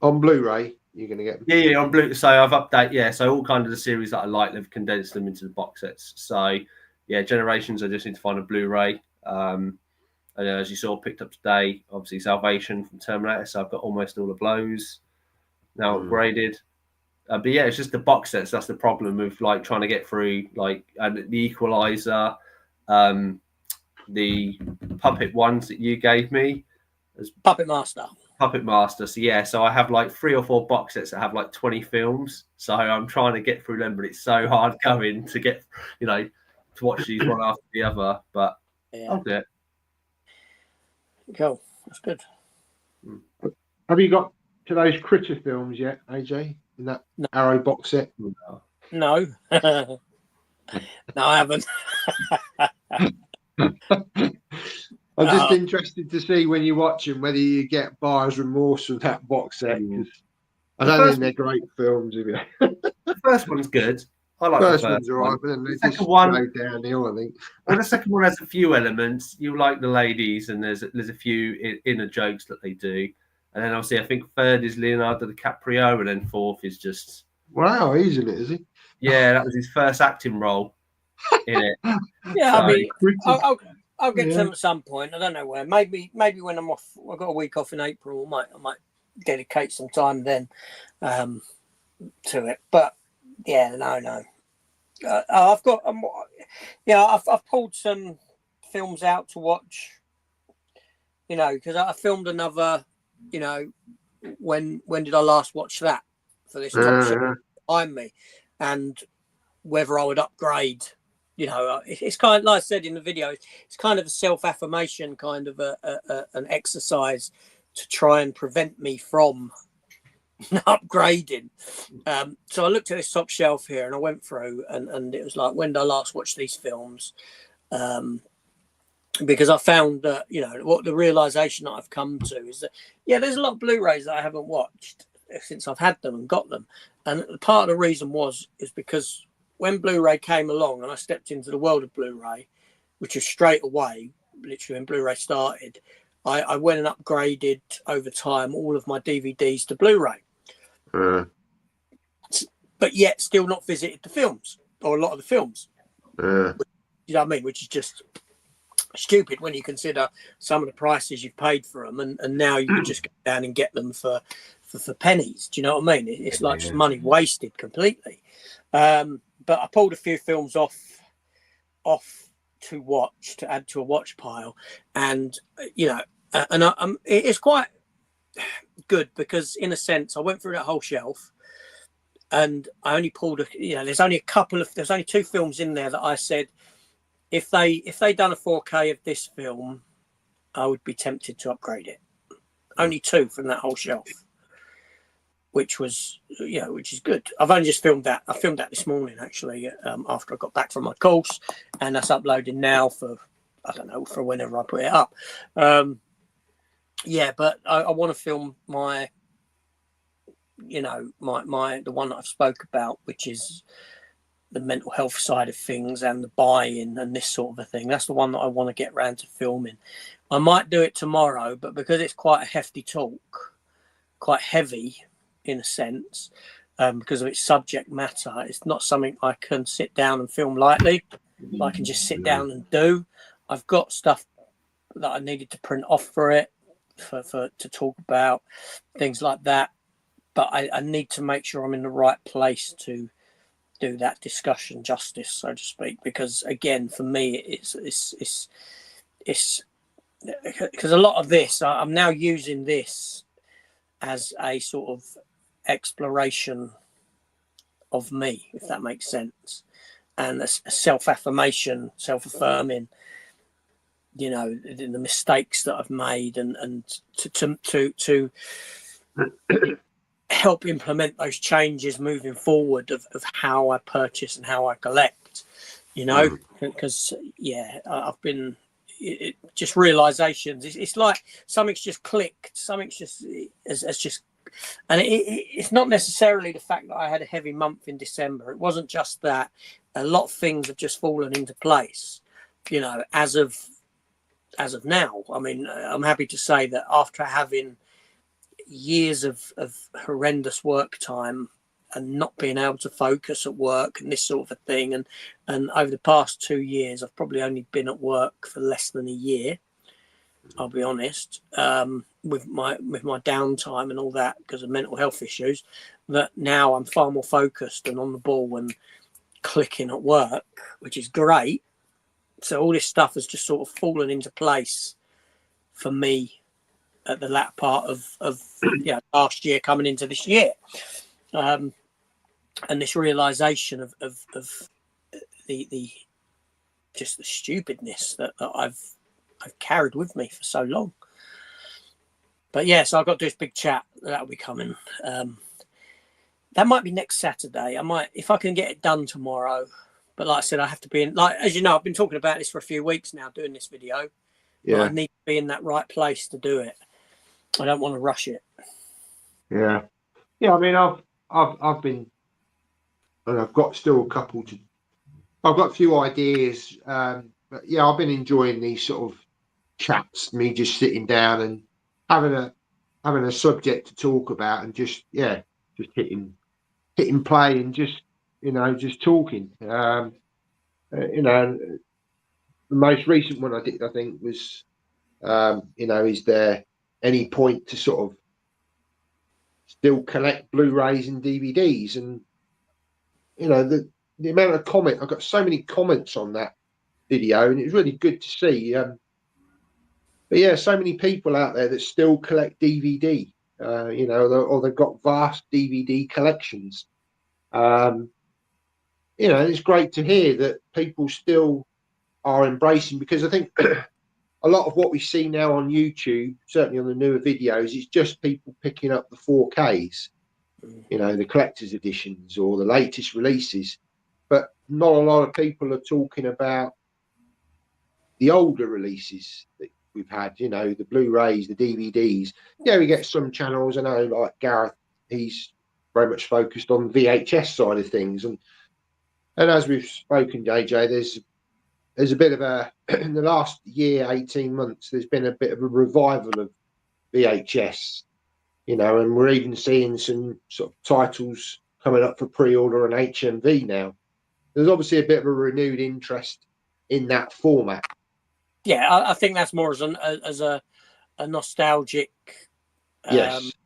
On Blu-ray, you're going to get. Yeah, on Blu. So I've updated. Yeah, so all kind of the series that I like, they've condensed them into the box sets. So yeah, Generations. I just need to find a Blu-ray. And as you saw, picked up today, obviously Salvation from Terminator. So I've got almost all of those now upgraded. But yeah, it's just the box sets. That's the problem with like trying to get through like the Equalizer, the Puppet ones that you gave me. Puppet Master. So yeah, so I have like 3 or 4 box sets that have like 20 films. So I'm trying to get through them, but it's so hard going to get, to watch these one after the other. But Yeah. I'll do it. Cool. That's good. Have you got to those Critter films yet, AJ? In that Arrow box set? No. No, I haven't. I'm just interested to see when you watch them whether you get buyer's remorse with that box set. 'Cause I don't think they're great films. The first one's good. I like First the one's first alright, one. but then they The just second one, go downhill, I think. well, the second one has a few elements. You like the ladies, and there's a few inner jokes that they do. And then obviously, I think third is Leonardo DiCaprio, and then fourth is just Wow, he's in it, is he? yeah, that was his first acting role in it. Yeah, I mean, Critter. I'll get to Yeah. them at some point. I don't know when. Maybe when I'm off. I've got a week off in April. I might dedicate some time then to it. But yeah, no. I've got, I've pulled some films out to watch. Because I filmed another. When did I last watch that for this top shot behind me, and whether I would upgrade. It's kind of like I said in the video. It's kind of a self-affirmation, kind of an exercise to try and prevent me from upgrading. So I looked at this top shelf here, and I went through, and it was like, when did I last watch these films? Because I found that what the realization that I've come to is that there's a lot of Blu-rays that I haven't watched since I've had them and got them, and part of the reason is because when Blu-ray came along and I stepped into the world of Blu-ray, which was straight away, literally when Blu-ray started, I went and upgraded over time all of my DVDs to Blu-ray. But yet still not visited the films, or a lot of the films. You know what I mean? Which is just stupid when you consider some of the prices you've paid for them, and now you can just go down and get them for pennies. Do you know what I mean? It's like just money wasted completely. But I pulled a few films off to watch, to add to a watch pile, and it's quite good because in a sense I went through that whole shelf, and I only pulled there's only 2 films in there that I said if they done a 4K of this film, I would be tempted to upgrade it. Only 2 from that whole shelf. Which is good. I've only just filmed that. I filmed that this morning, actually, after I got back from my course, and that's uploading now for whenever I put it up. But I want to film my the one that I've spoke about, which is the mental health side of things and the buy-in and this sort of a thing. That's the one that I want to get round to filming. I might do it tomorrow, but because it's quite a hefty talk, quite heavy, in a sense, because of its subject matter, it's not something I can sit down and film lightly. I can just sit down and do. I've got stuff that I needed to print off for it, to talk about things like that. But I need to make sure I'm in the right place to do that discussion justice, so to speak. Because again, for me, it's because a lot of this, I'm now using this as a sort of exploration of me, if that makes sense. and a self-affirmation, self-affirming, you know, the mistakes that I've made, and to help implement those changes moving forward of how I purchase and how I collect, you know, because I've been just realizations. It's like something's just clicked, something's just has just, and it's not necessarily the fact that I had a heavy month in December. It wasn't just that. A lot of things have just fallen into place, you know, as of now. I mean, I'm happy to say that after having years of horrendous work time and not being able to focus at work and this sort of a thing, and over the past 2 years, I've probably only been at work for less than a year. I'll be honest, with my downtime and all that because of mental health issues. That now I'm far more focused and on the ball and clicking at work, which is great. So all this stuff has just sort of fallen into place for me at the latter part of last year coming into this year, and this realization of the just the stupidness that I've carried with me for so long. But yeah, so I've got to do this big chat that'll be coming. That might be next Saturday. I might, if I can get it done tomorrow. But like I said, I have to be in, like, as you know, I've been talking about this for a few weeks now, doing this video. Yeah. But I need to be in that right place to do it. I don't want to rush it. Yeah. Yeah. I mean, I've been, and I've got still a couple to, I've got a few ideas. But yeah, I've been enjoying these sort of chats, me just sitting down and having a subject to talk about and just hitting play and just, you know, just talking. You know, the most recent one I did, I think, was, you know, is there any point to sort of still collect Blu-rays and DVDs? And, you know, the amount of comment, I got so many comments on that video, and it was really good to see. But yeah, so many people out there that still collect DVD, you know, or they've got vast DVD collections. You know, it's great to hear that people still are embracing, because I think a lot of what we see now on YouTube, certainly on the newer videos, is just people picking up the 4Ks, you know, the collector's editions or the latest releases. But not a lot of people are talking about the older releases that we've had, you know, the Blu-rays, the DVDs. Yeah, we get some channels, I know, like Gareth, he's very much focused on the VHS side of things. And as we've spoken, JJ, there's a bit of a, in the last year, 18 months, there's been a bit of a revival of VHS, you know, and we're even seeing some sort of titles coming up for pre-order on HMV now. There's obviously a bit of a renewed interest in that format. Yeah, I think that's more as a nostalgic thingy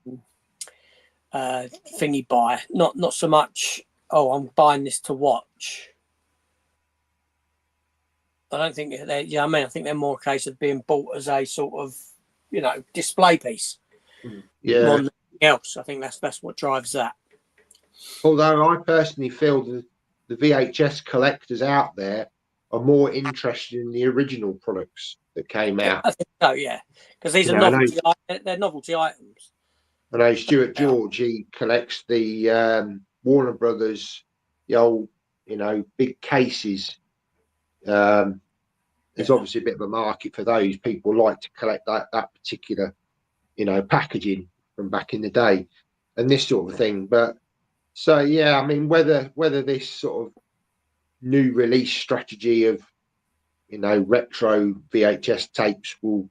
buy, not so much, oh, I'm buying this to watch. I don't think they're, I mean, I think they're more a case of being bought as a sort of, you know, display piece. Yeah. More than anything else. I think that's what drives that. Although I personally feel that the VHS collectors out there are more interested in the original products that came out. I think so, yeah, because these are novelty. They're novelty items. I know Stuart George, he collects the Warner Brothers, the old, you know, big cases. There's obviously a bit of a market for those. People like to collect that particular, you know, packaging from back in the day and this sort of thing. But so yeah, I mean, whether this sort of new release strategy of, you know, retro VHS tapes will,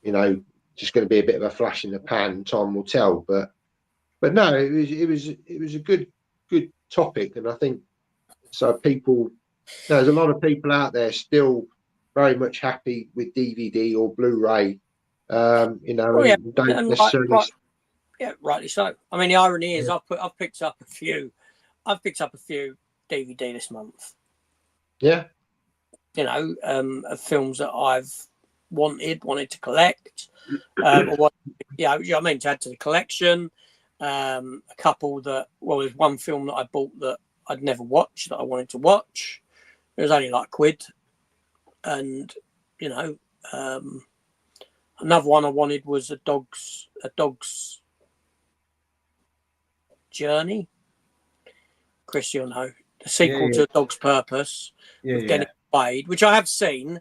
you know, just going to be a bit of a flash in the pan, time will tell. But no, it was a good topic, and I think so. People, there's a lot of people out there still very much happy with DVD or Blu-ray. You know, don't necessarily. Yeah, rightly so. I mean, the irony is, I've picked up a few DVD this month. Yeah. You know, of films that I've wanted to collect, or what, you know what I mean, to add to the collection. A couple that, well, there's one film that I bought that I'd never watched that I wanted to watch. It was only like £1, and another one I wanted was a dog's journey. Chris, you'll know the sequel to A Dog's Purpose with Dennis Quaid, which I have seen,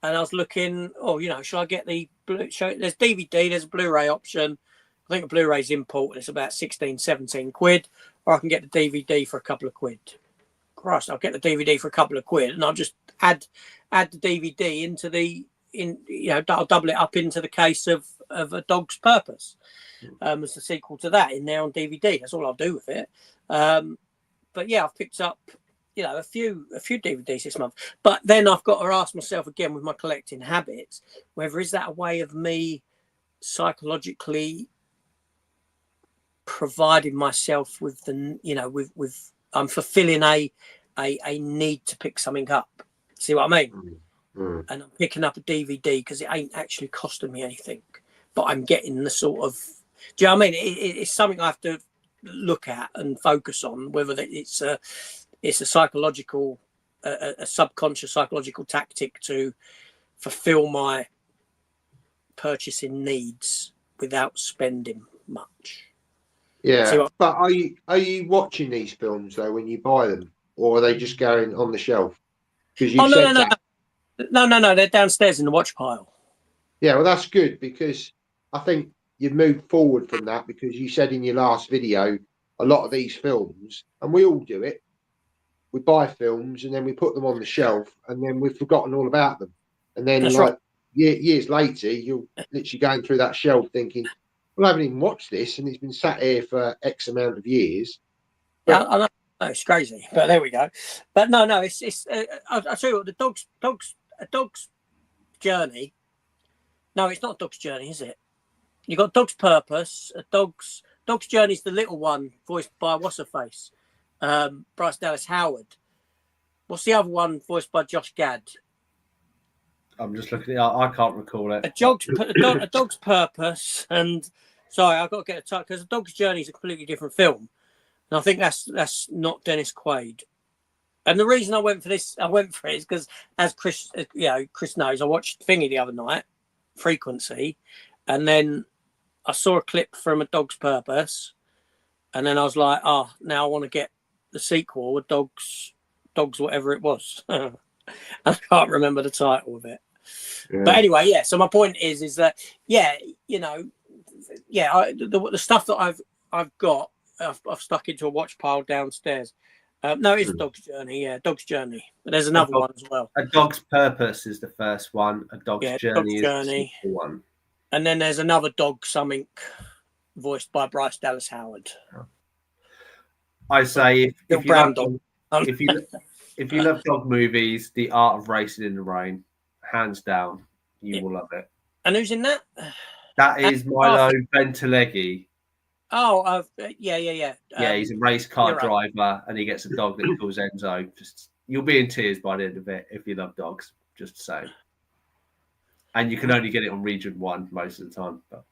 and I was looking. Oh, should I get the blue? There's DVD, there's a Blu-ray option. I think a Blu-ray's import, and it's about 16, 17 quid, or I can get the DVD for a couple of quid. Christ, I'll get the DVD for a couple of quid, and I'll just add the DVD into I'll double it up into the case of A Dog's Purpose as the sequel to that in there on DVD. That's all I'll do with it. But yeah, I've picked up a few DVDs this month. But then I've got to ask myself again with my collecting habits, whether is that a way of me psychologically providing myself with with I'm fulfilling a need to pick something up. See what I mean? And I'm picking up a DVD because it ain't actually costing me anything, but I'm getting the sort of. Do you know what I mean? It's something I have to look at and focus on, whether it's a psychological, a subconscious psychological tactic to fulfill my purchasing needs without spending much. Yeah, but are you watching these films though when you buy them, or are they just going on the shelf? Because No, they're downstairs in the watch pile. Yeah, well, that's good, because I think you've moved forward from that, because you said in your last video a lot of these films, and we all do it, we buy films and then we put them on the shelf and then we've forgotten all about them, and then years later you're literally going through that shelf thinking, well, I haven't even watched this and it's been sat here for X amount of years. But, yeah, I know. It's crazy, but there we go. But no, it's I'll tell you what, a dog's journey. No, it's not a dog's journey, is it? You got Dog's Purpose. A dog's journey is the little one, voiced by what's her face, Bryce Dallas Howard. What's the other one, voiced by Josh Gad? I'm just looking. I can't recall it. A Dog's Purpose, and sorry, I've got to get a touch because A Dog's Journey is a completely different film, and I think that's not Dennis Quaid. And the reason I went for it is because, as Chris knows, I watched Thingy the other night, Frequency, and then I saw a clip from A Dog's Purpose, and then I was like, now I want to get the sequel, A Dog's whatever it was. I can't remember the title of it. Yeah. But anyway, yeah. So my point is that the stuff that I've got, I've stuck into a watch pile downstairs. No, it's A Dog's Journey. Yeah, Dog's Journey. But there's another one as well. A Dog's Purpose is the first one. A Dog's Journey is the second one. And then there's another dog, something voiced by Bryce Dallas Howard. I say if you love dog movies, The Art of Racing in the Rain, hands down, you will love it. And who's in that? That is Milo Ventimiglia. Oh, yeah. Yeah, he's a race car driver, and he gets a dog that he calls Enzo. You'll be in tears by the end of it if you love dogs. Just saying. And you can only get it on Region 1 most of the time. But.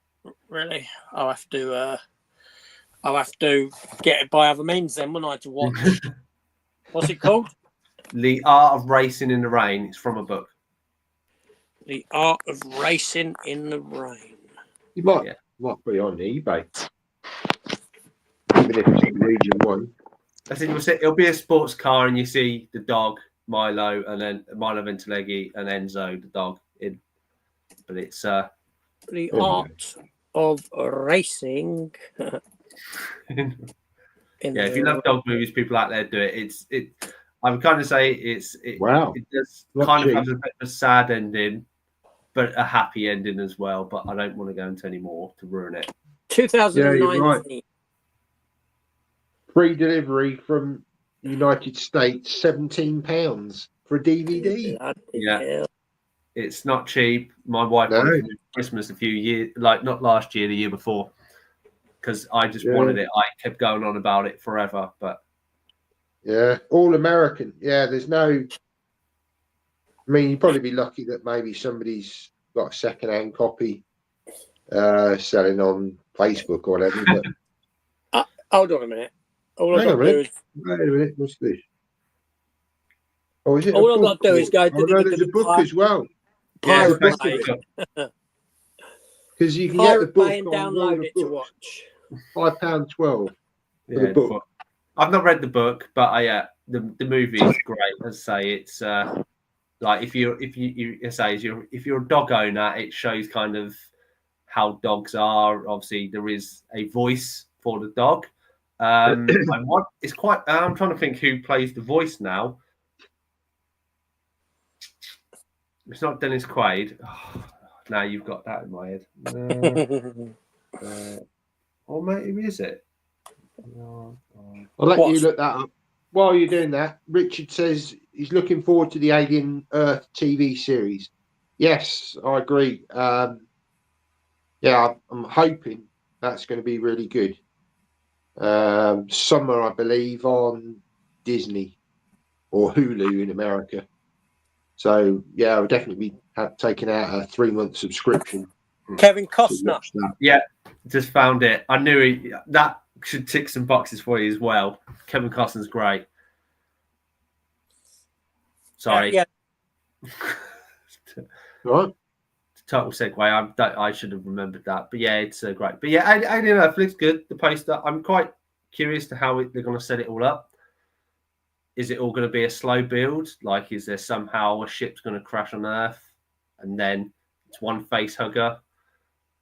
Really, I'll have to get it by other means then, wouldn't I, to watch? What's it called? The Art of Racing in the Rain. It's from a book. The Art of Racing in the Rain. You might put it on eBay. Even if it's in Region 1. I think it'll be a sports car, and you see the dog Milo, and then Milo Ventimiglia and Enzo, the dog. But it's the art of racing. If you love dog movies, people out there do it. I would kind of say it does kind of have a bit of a sad ending, but a happy ending as well. But I don't want to go into any more to ruin it. 2019. Right. Free delivery from United States, £17 for a DVD. Yeah. It's not cheap. My wife wanted it for Christmas a few years, not last year, the year before, because I just wanted it. I kept going on about it forever, but all American. Yeah, there's no. I mean, you'd probably be lucky that maybe somebody's got a second-hand copy selling on Facebook or whatever. But hold on a minute. All I've Hang got on to a do minute. is Wait a minute. What's this? Oh, is it? all a I've got book to do is or- go Oh, to no, there's a book as well. Yeah, Pirate book Bay. of it. Because you can get the Pirate book Bay and on World download of it to Books, watch. £5.12 for yeah, the book. I've not read the book, but the movie is great. As I say, it's like if you're a dog owner, it shows kind of how dogs are. Obviously, there is a voice for the dog. It's quite. I'm trying to think who plays the voice now. It's not Dennis Quaid. Oh, now you've got that in my head. Or maybe is it? I'll let What? you look that up. While you're doing that, Richard says he's looking forward to the Alien Earth TV series. Yes, I agree. Yeah, I'm hoping that's going to be really good. Summer, I believe, on Disney or Hulu in America. So yeah, I'll definitely have taken out a 3-month subscription Kevin to Costner. watch that. Yeah, just found it. I knew that should tick some boxes for you as well. Kevin Costner's great. Sorry. Yeah. Right? Total segue. I should have remembered that. But yeah, it's great. But yeah, Alien Earth looks good. The poster. I'm quite curious to how they're going to set it all up. Is it all going to be a slow build? Like, is there somehow a ship's going to crash on Earth and then it's one face hugger?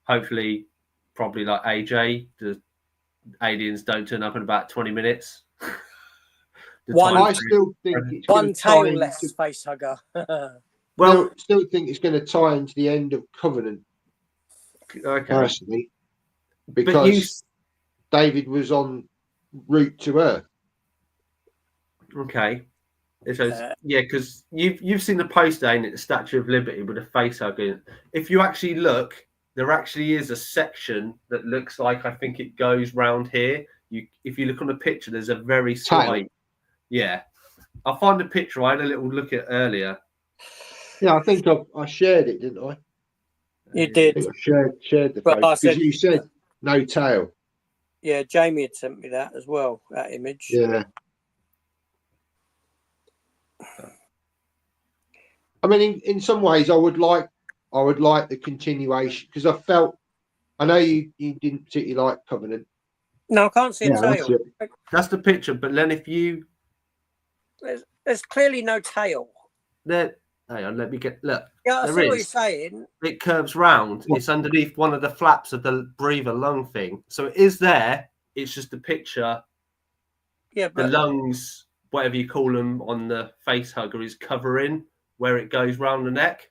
Hopefully, probably like AJ, the aliens don't turn up in about 20 minutes. I still think it's One going to tie tail-less into, face hugger. Well, still think it's going to tie into the end of Covenant, okay. personally, But because David was en route to Earth. Okay. It says, yeah, because you've seen the poster, ain't it? The Statue of Liberty with a face hugger. If you actually look, there actually is a section that looks like, I think it goes round here. If you look on the picture, there's a very slight. Yeah. I'll find the picture. I had a little look at earlier. Yeah, I think I shared it, didn't I? You I did. think I shared the But photo I because said- you said no tail. Yeah, Jamie had sent me that as well, that image. Yeah. I mean, in some ways, I would like the continuation because I know you didn't particularly like Covenant. No, I can't see a Yeah, that's tail. That's the picture. But then if you There's clearly no tail. hang on, let me get look. Yeah, I There see what is. you're saying. It curves round. It's underneath one of the flaps of the breather lung thing. So it is there. It's just the picture. Yeah, The but lungs, whatever you call them, on the face hugger is covering where it goes round the neck.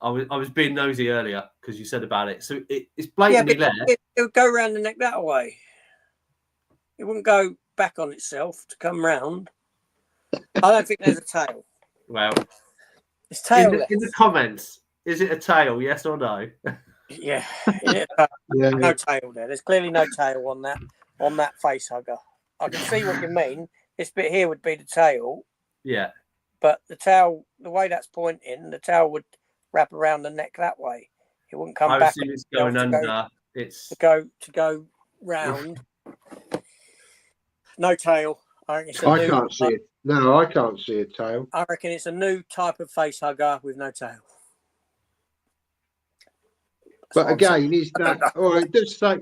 I was being nosy earlier because you said about it. So it's blatantly there. it would go around the neck that way. It wouldn't go back on itself to come round. I don't think there's a tail. Well, It's tailless. in the comments, is it a tail? Yes or no? Yeah, Yeah. no tail there. There's clearly no tail on that face hugger. I can see what you mean. This bit here would be the tail, Yeah. but the tail, the way that's pointing, the tail would wrap around the neck that way. It wouldn't come I back. assume it's going to under. to go round. No tail. I can't see it. No, I can't see a tail. I reckon it's a new type of face hugger with no tail. But again, is that, or it does say,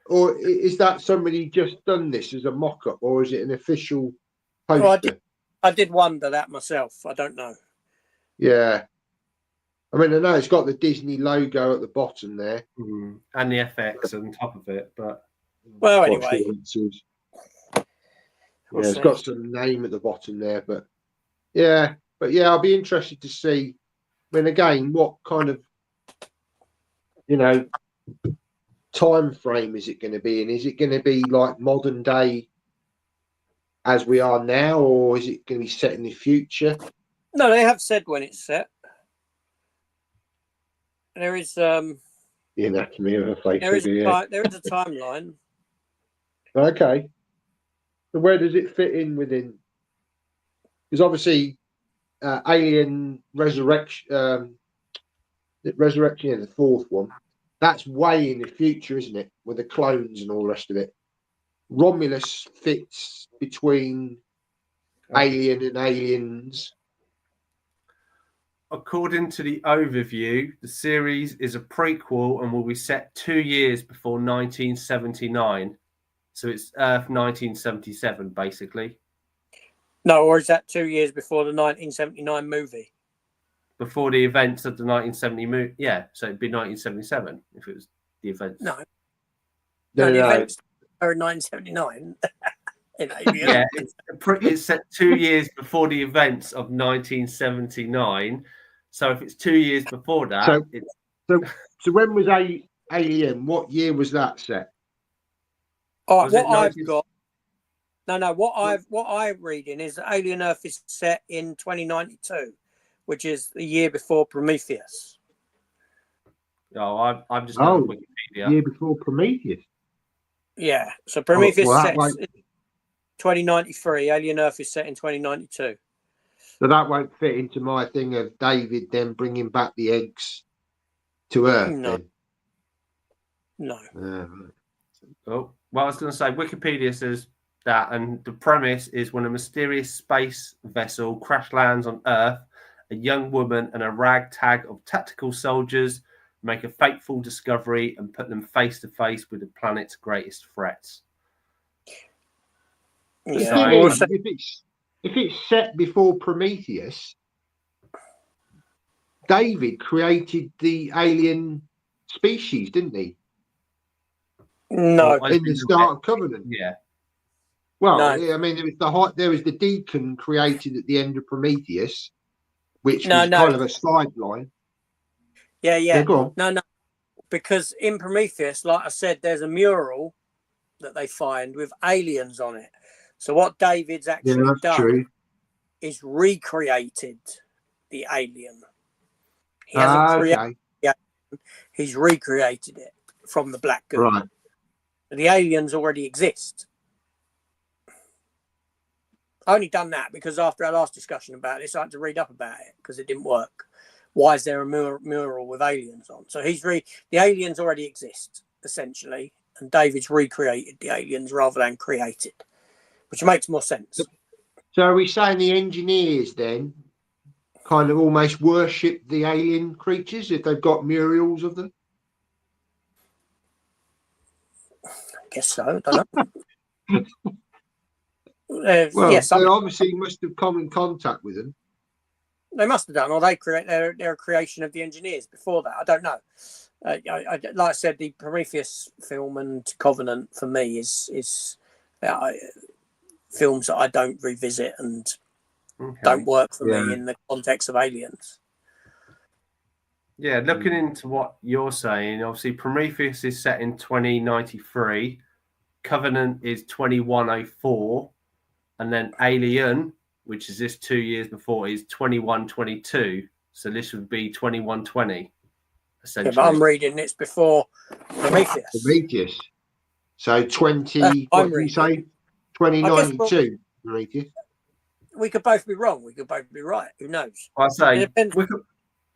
or is that somebody just done this as a mock-up, or is it an official poster? I did wonder that myself. I don't know. Yeah. I mean, I know it's got the Disney logo at the bottom there. And the FX on top of it, but Well, anyway. Yeah, it's got some name at the bottom there, but yeah, I'll be interested to see. I mean, again, what kind of, time frame is it going to be in? Is it going to be like modern day as we are now, or is it going to be set in the future? No, they have said when it's set. There is The anatomy of a face. there is a timeline. Okay. So where does it fit in within? Because obviously, Alien Resurrection, the fourth one, that's way in the future, isn't it? With the clones and all the rest of it. Romulus fits between Alien and Aliens? According to the overview, the series is a prequel and will be set 2 years before 1979. So it's Earth 1977, basically. No, or is that 2 years before the 1979 movie? Before the events of the 1970 movie. Yeah, so it'd be 1977 if it was the events. No, No, the no. events are in 1979. in Alien. Yeah, it's set 2 years before the events of 1979. So if it's 2 years before that, So- it's So when was Alien? What year was that set? All right, Was it what I've 19 got. No. What I'm reading is that Alien Earth is set in 2092, which is the year before Prometheus. I'm just going on Oh, Wikipedia. Year before Prometheus. Yeah, so Prometheus well, is that set won't- in 2093. Alien Earth is set in 2092. So that won't fit into my thing of David then bringing back the eggs to Earth. No. Then. No. Right. Oh, well, I was going to say Wikipedia says that, and the premise is when a mysterious space vessel crash lands on Earth, a young woman and a ragtag of tactical soldiers make a fateful discovery and put them face to face with the planet's greatest threats. The Yeah. thing Also- is, if it's set before Prometheus, David created the alien species, didn't he? No. Well, In the start of Covenant. Yeah. Well, No. I mean, there was the Deacon created at the end of Prometheus, which No, was no. kind of a sideline. Yeah. Yeah, go on. No. Because in Prometheus, like I said, there's a mural that they find with aliens on it. So what David's Yeah, actually that's done true. is recreated the alien. He hasn't created Okay, he's recreated it from the Black Goo. right. The aliens already exist. I only done that because after our last discussion about this, I had to read up about it because it didn't work. Why is there a mural with aliens on? So the aliens already exist, essentially, and David's recreated the aliens rather than created, which makes more sense. So are we saying the engineers then kind of almost worship the alien creatures if they've got murals of them? I guess so. I don't know. Well, yes, they obviously must have come in contact with them. they must have done, or they're a creation of the engineers before that. I don't know. Like I said, the Prometheus film and Covenant for me is films that I don't revisit and Okay. don't work for Yeah. me in the context of aliens. Yeah, looking into what you're saying, obviously Prometheus is set in 2093, Covenant is 2104, and then Alien, which is this 2 years before, is 2122. So this would be 2120, Yeah, essentially. but I'm reading it's before Prometheus. Prometheus. So 20, I'm what do you reading. say? 2092, Prometheus. We could both be wrong. We could both be right. Who knows? I It say, depends.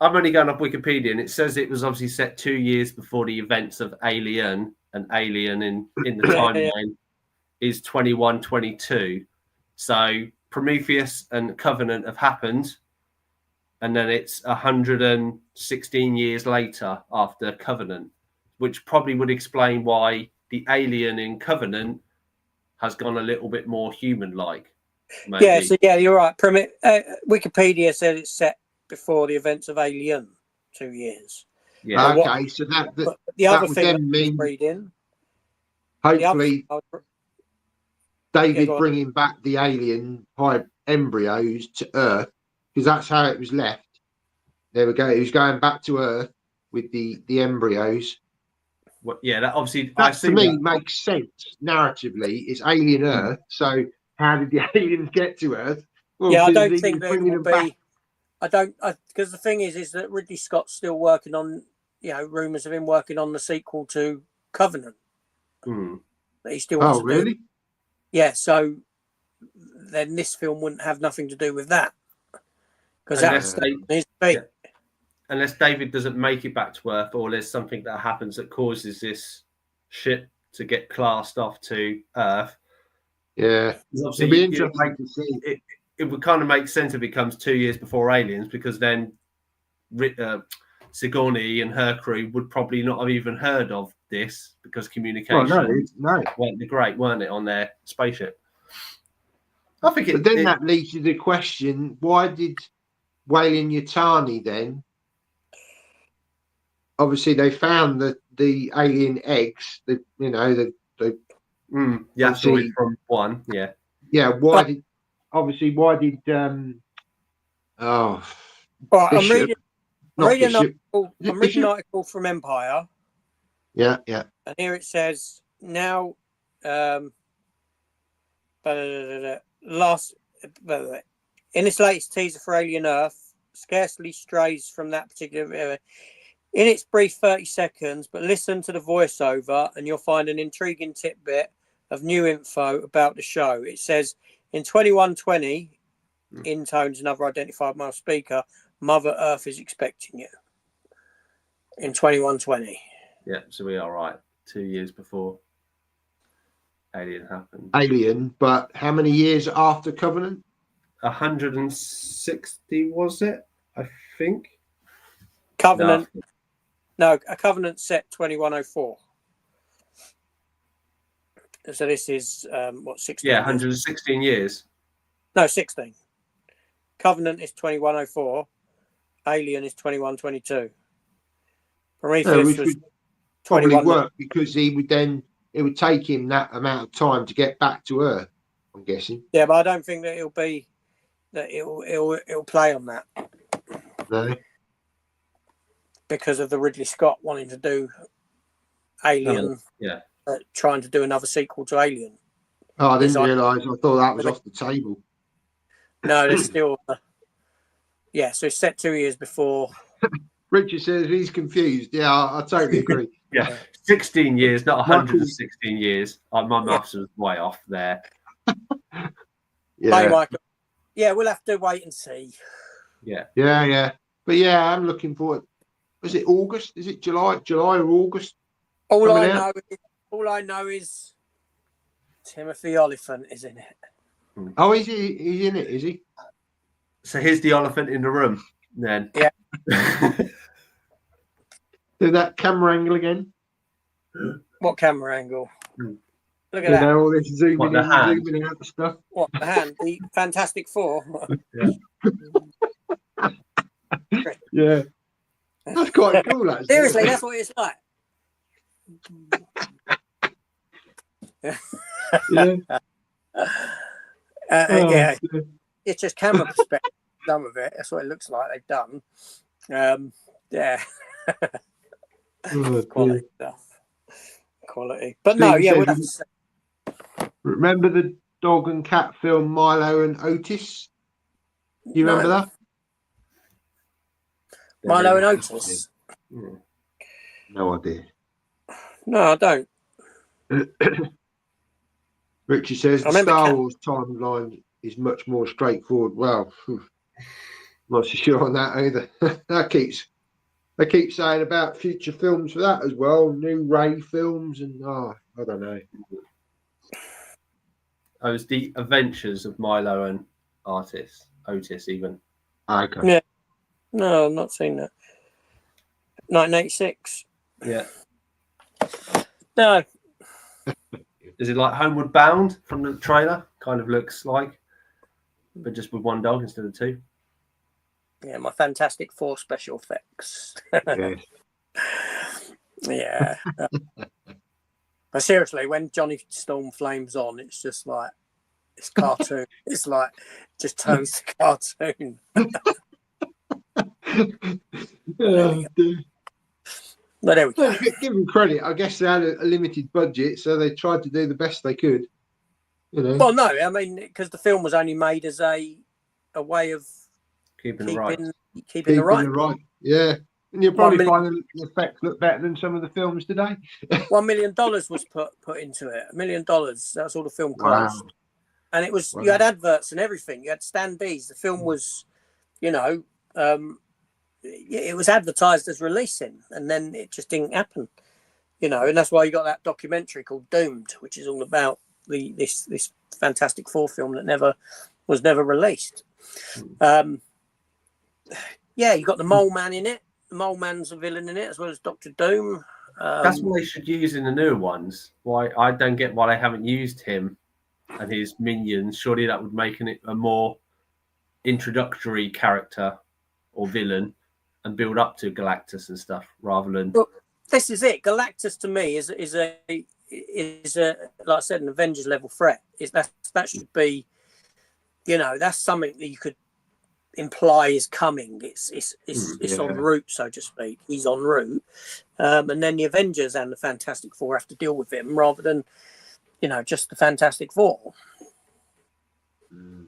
I'm only going off Wikipedia, and it says it was obviously set 2 years before the events of Alien, and Alien in the timeline is 2122. So Prometheus and Covenant have happened, and then it's 116 years later after Covenant, which probably would explain why the alien in Covenant has gone a little bit more human-like. Maybe. Yeah, so yeah, you're right. Wikipedia said it's set before the events of Alien 2 years. Yeah. Okay, so that But the other would thing I then was mean reading, the other hopefully thing I was- David go on. bringing back the alien embryos to Earth, because that's how it was left. There we go. He was going back to Earth with the embryos. Well, yeah, that obviously That I to see me that. makes sense narratively. It's alien Earth, so how did the aliens get to Earth? Well, yeah, I because don't he think was that it bringing will them back. be. I don't, because the thing is that Ridley Scott's still working on, rumours of him working on the sequel to Covenant Hmm. that he still wants Oh, to do. really? Yeah, so then this film wouldn't have nothing to do with that because Unless that they- needs to be. yeah. Unless David doesn't make it back to Earth, or there's something that happens that causes this ship to get classed off to Earth. Yeah, Obviously, it'll be interesting to see. It would kind of make sense if it comes 2 years before Aliens, because then Sigourney and her crew would probably not have even heard of this, because communication no. weren't great, weren't it, on their spaceship? I think But then that leads to the question: why did Weyland Yutani then? Obviously, they found the alien eggs. The asteroid from one, yeah. Why did Right, I'm reading an article from Empire. Yeah. And here it says now, in its latest teaser for Alien Earth, scarcely strays from that particular area. In its brief 30 seconds, but listen to the voiceover and you'll find an intriguing tidbit of new info about the show. It says, in 2120, in tones another identified male speaker, Mother Earth is expecting you. In 2120. Yeah, so we are right. 2 years before Alien happened. Alien, but how many years after Covenant? 160, was it? I think. Covenant. No, a Covenant set 2104. So this is 16? Yeah, 116 years. No, 16. Covenant is 2104. Alien is 2122. Prometheus was probably 21. work because it would take him that amount of time to get back to Earth, I'm guessing. Yeah, but I don't think that it'll play on that. No. Because of the Ridley Scott wanting to do Alien, trying to do another sequel to Alien. Oh, I didn't realise. I thought that was off the table. No, there's still. So it's set 2 years before. Richard says he's confused. Yeah, I totally agree. 16 years, not 116 years. My maths was way off there. Hey, Michael. Yeah, we'll have to wait and see. Yeah. But I'm looking forward. Was it August? Is it July or August? All I know is Timothy Olyphant is in it. Oh, he's in it, is he? So here's the elephant in the room then. Yeah. Do that camera angle again. What camera angle? Look at that. All this zooming out the stuff. What, the hand? The Fantastic Four? Yeah. That's quite cool, actually. Seriously, that's what it's like. It's just camera perspective. Done with it. That's what it looks like. They've done. Quality stuff. Quality. But no, we'll have to say. Remember the dog and cat film Milo and Otis? You remember that? Milo and Otis? No idea. No, I don't. Richie says the Star Wars timeline is much more straightforward. Well, not so sure on that either. They keep saying about future films for that as well, new Ray films, and I don't know. It was the Adventures of Milo and Otis, even. Okay. Yeah. No, I've not seen that. 1986. Yeah. No. Is it like Homeward Bound from the trailer? Kind of looks like, but just with one dog instead of two. Yeah, my Fantastic Four special effects. Yeah. But seriously, when Johnny Storm flames on, it's just like, it's cartoon. It's like, just turns to cartoon. But there we go. Give them credit. I guess they had a limited budget, so they tried to do the best they could. Well, no, I mean, because the film was only made as a way of keeping the right. Yeah, and you'll probably find the effects look better than some of the films today. $1 million was put into it. $1 million. That's all the film cost. Wow. And it was you had adverts and everything. You had standees. The film was, it was advertised as releasing, and then it just didn't happen. you know, and that's why you got that documentary called Doomed, which is all about this Fantastic Four film that was never released. Yeah, you got the Mole Man in it. The Mole Man's a villain in it, as well as Doctor Doom. That's what they should use in the newer ones. Why I don't get why they haven't used him and his minions. Surely that would make it a more introductory character or villain and build up to Galactus and stuff rather than. Well, this is it. Galactus to me is a like I said, an Avengers level threat. That should be, you know, that's something that you could imply is coming. It's en route, so to speak. He's en route, and then the Avengers and the Fantastic Four have to deal with him rather than, you know, just the Fantastic Four.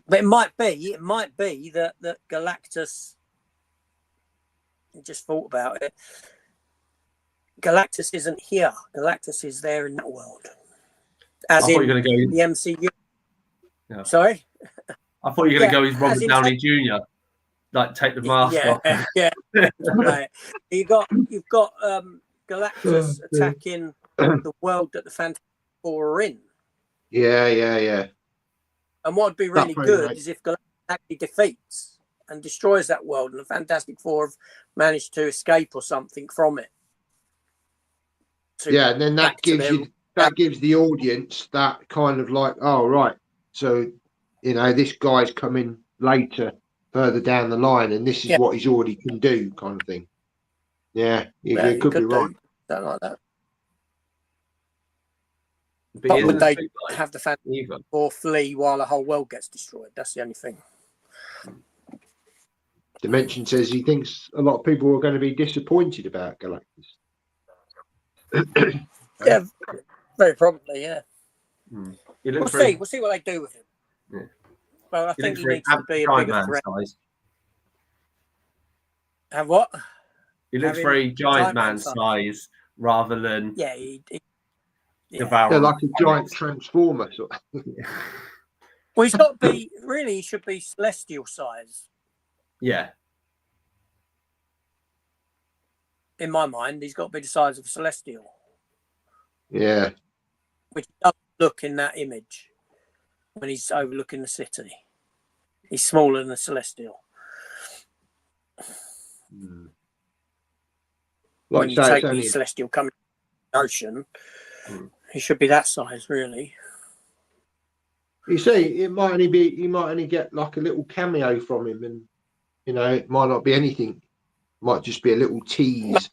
But it might be that Galactus. I just thought about it. Galactus isn't here. Galactus is there in that world. As I thought in you were going to go the MCU. Yeah. Sorry? I thought you were going to go as Robert in Downey Jr. Like take the mask off. Yeah. Right. You've got Galactus attacking the world that the Fantastic Four are in. Yeah. And what would be really good is if Galactus actually defeats and destroys that world, and the Fantastic Four have managed to escape or something from it. Yeah, and then that gives the audience that kind of like, oh right, so you know this guy's coming later, further down the line, and this is what he's already can do, kind of thing. Yeah, you could be right. Something like that. But would they have the Fantastic Four flee while the whole world gets destroyed? That's the only thing. Dimension says he thinks a lot of people are going to be disappointed about Galactus. Yeah, very probably. Yeah. We'll see what they do with him. Yeah. Well, I think he needs to be a bigger threat. Size. Have what? He looks very giant man size rather than Devour. Yeah, like a giant transformer. Sort of. Well, he's got to be he should be celestial size. Yeah. In my mind, he's got to be the size of a celestial. Yeah. Which doesn't look in that image when he's overlooking the city. He's smaller than a celestial. When you take the celestial coming from the ocean, he should be that size, really. You see, you might only get like a little cameo from him, and you know, it might not be anything. It might just be a little tease.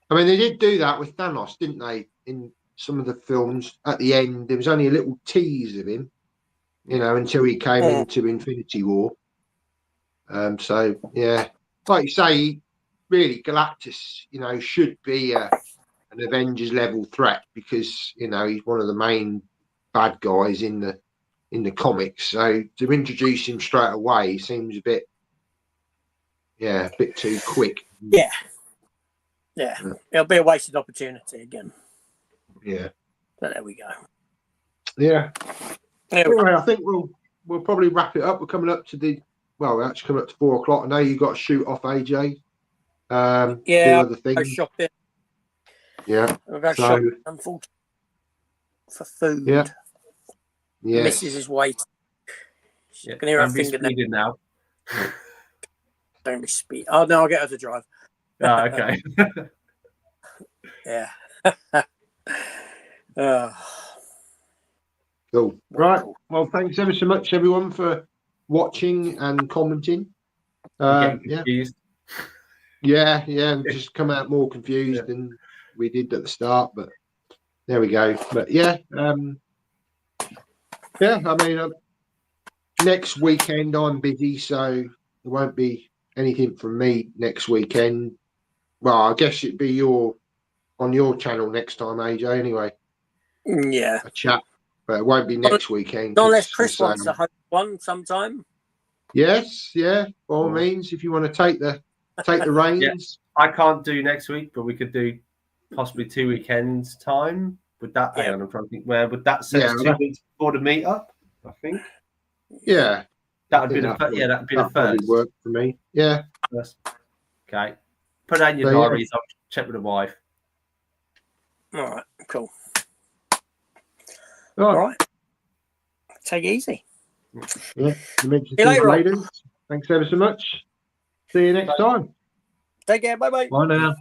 I mean, they did do that with Thanos, didn't they? In some of the films, at the end, there was only a little tease of him, you know, until he came into Infinity War. So yeah, like you say, really, Galactus, you know, should be an Avengers level threat because you know he's one of the main bad guys in the comics. So to introduce him straight away seems a bit too quick. Yeah. It'll be a wasted opportunity again. Yeah. But there we go. Yeah. Anyway, I think we'll probably wrap it up. We're coming up to we're actually coming up to 4 o'clock. I know you got to shoot off, AJ. Do other things. Go shopping. Yeah. We'll go shopping, unfortunately, for food. Yeah. Yeah. Mrs. is waiting. You can hear her finger now. Don't be speed. Oh no, I'll get her to drive. Oh, okay. Yeah. Cool. Right. Well, thanks ever so much, everyone, for watching and commenting. Confused. Yeah. We've just come out more confused than we did at the start, but there we go. But I mean, next weekend I'm busy, so there won't be anything from me next weekend. Well, I guess it'd be on your channel next time, AJ. Anyway, a chat, but it won't be next weekend. Unless Chris wants to host one sometime. Yes, by all means, if you want to take the reins. Yeah. I can't do next week, but we could do possibly 2 weekends time. Would that? Hang on, I'm trying to think. Where would that set 2 weeks before the meetup? I think. Yeah, that would be the first. Work for me. Yeah. First. Okay. Put that in your diaries. I'll check with the wife. All right, cool. Right. All right. Take it easy. Yeah. You mentioned See you later on. ladies. Thanks ever so much. See you next time. Take care. Bye bye. Bye now.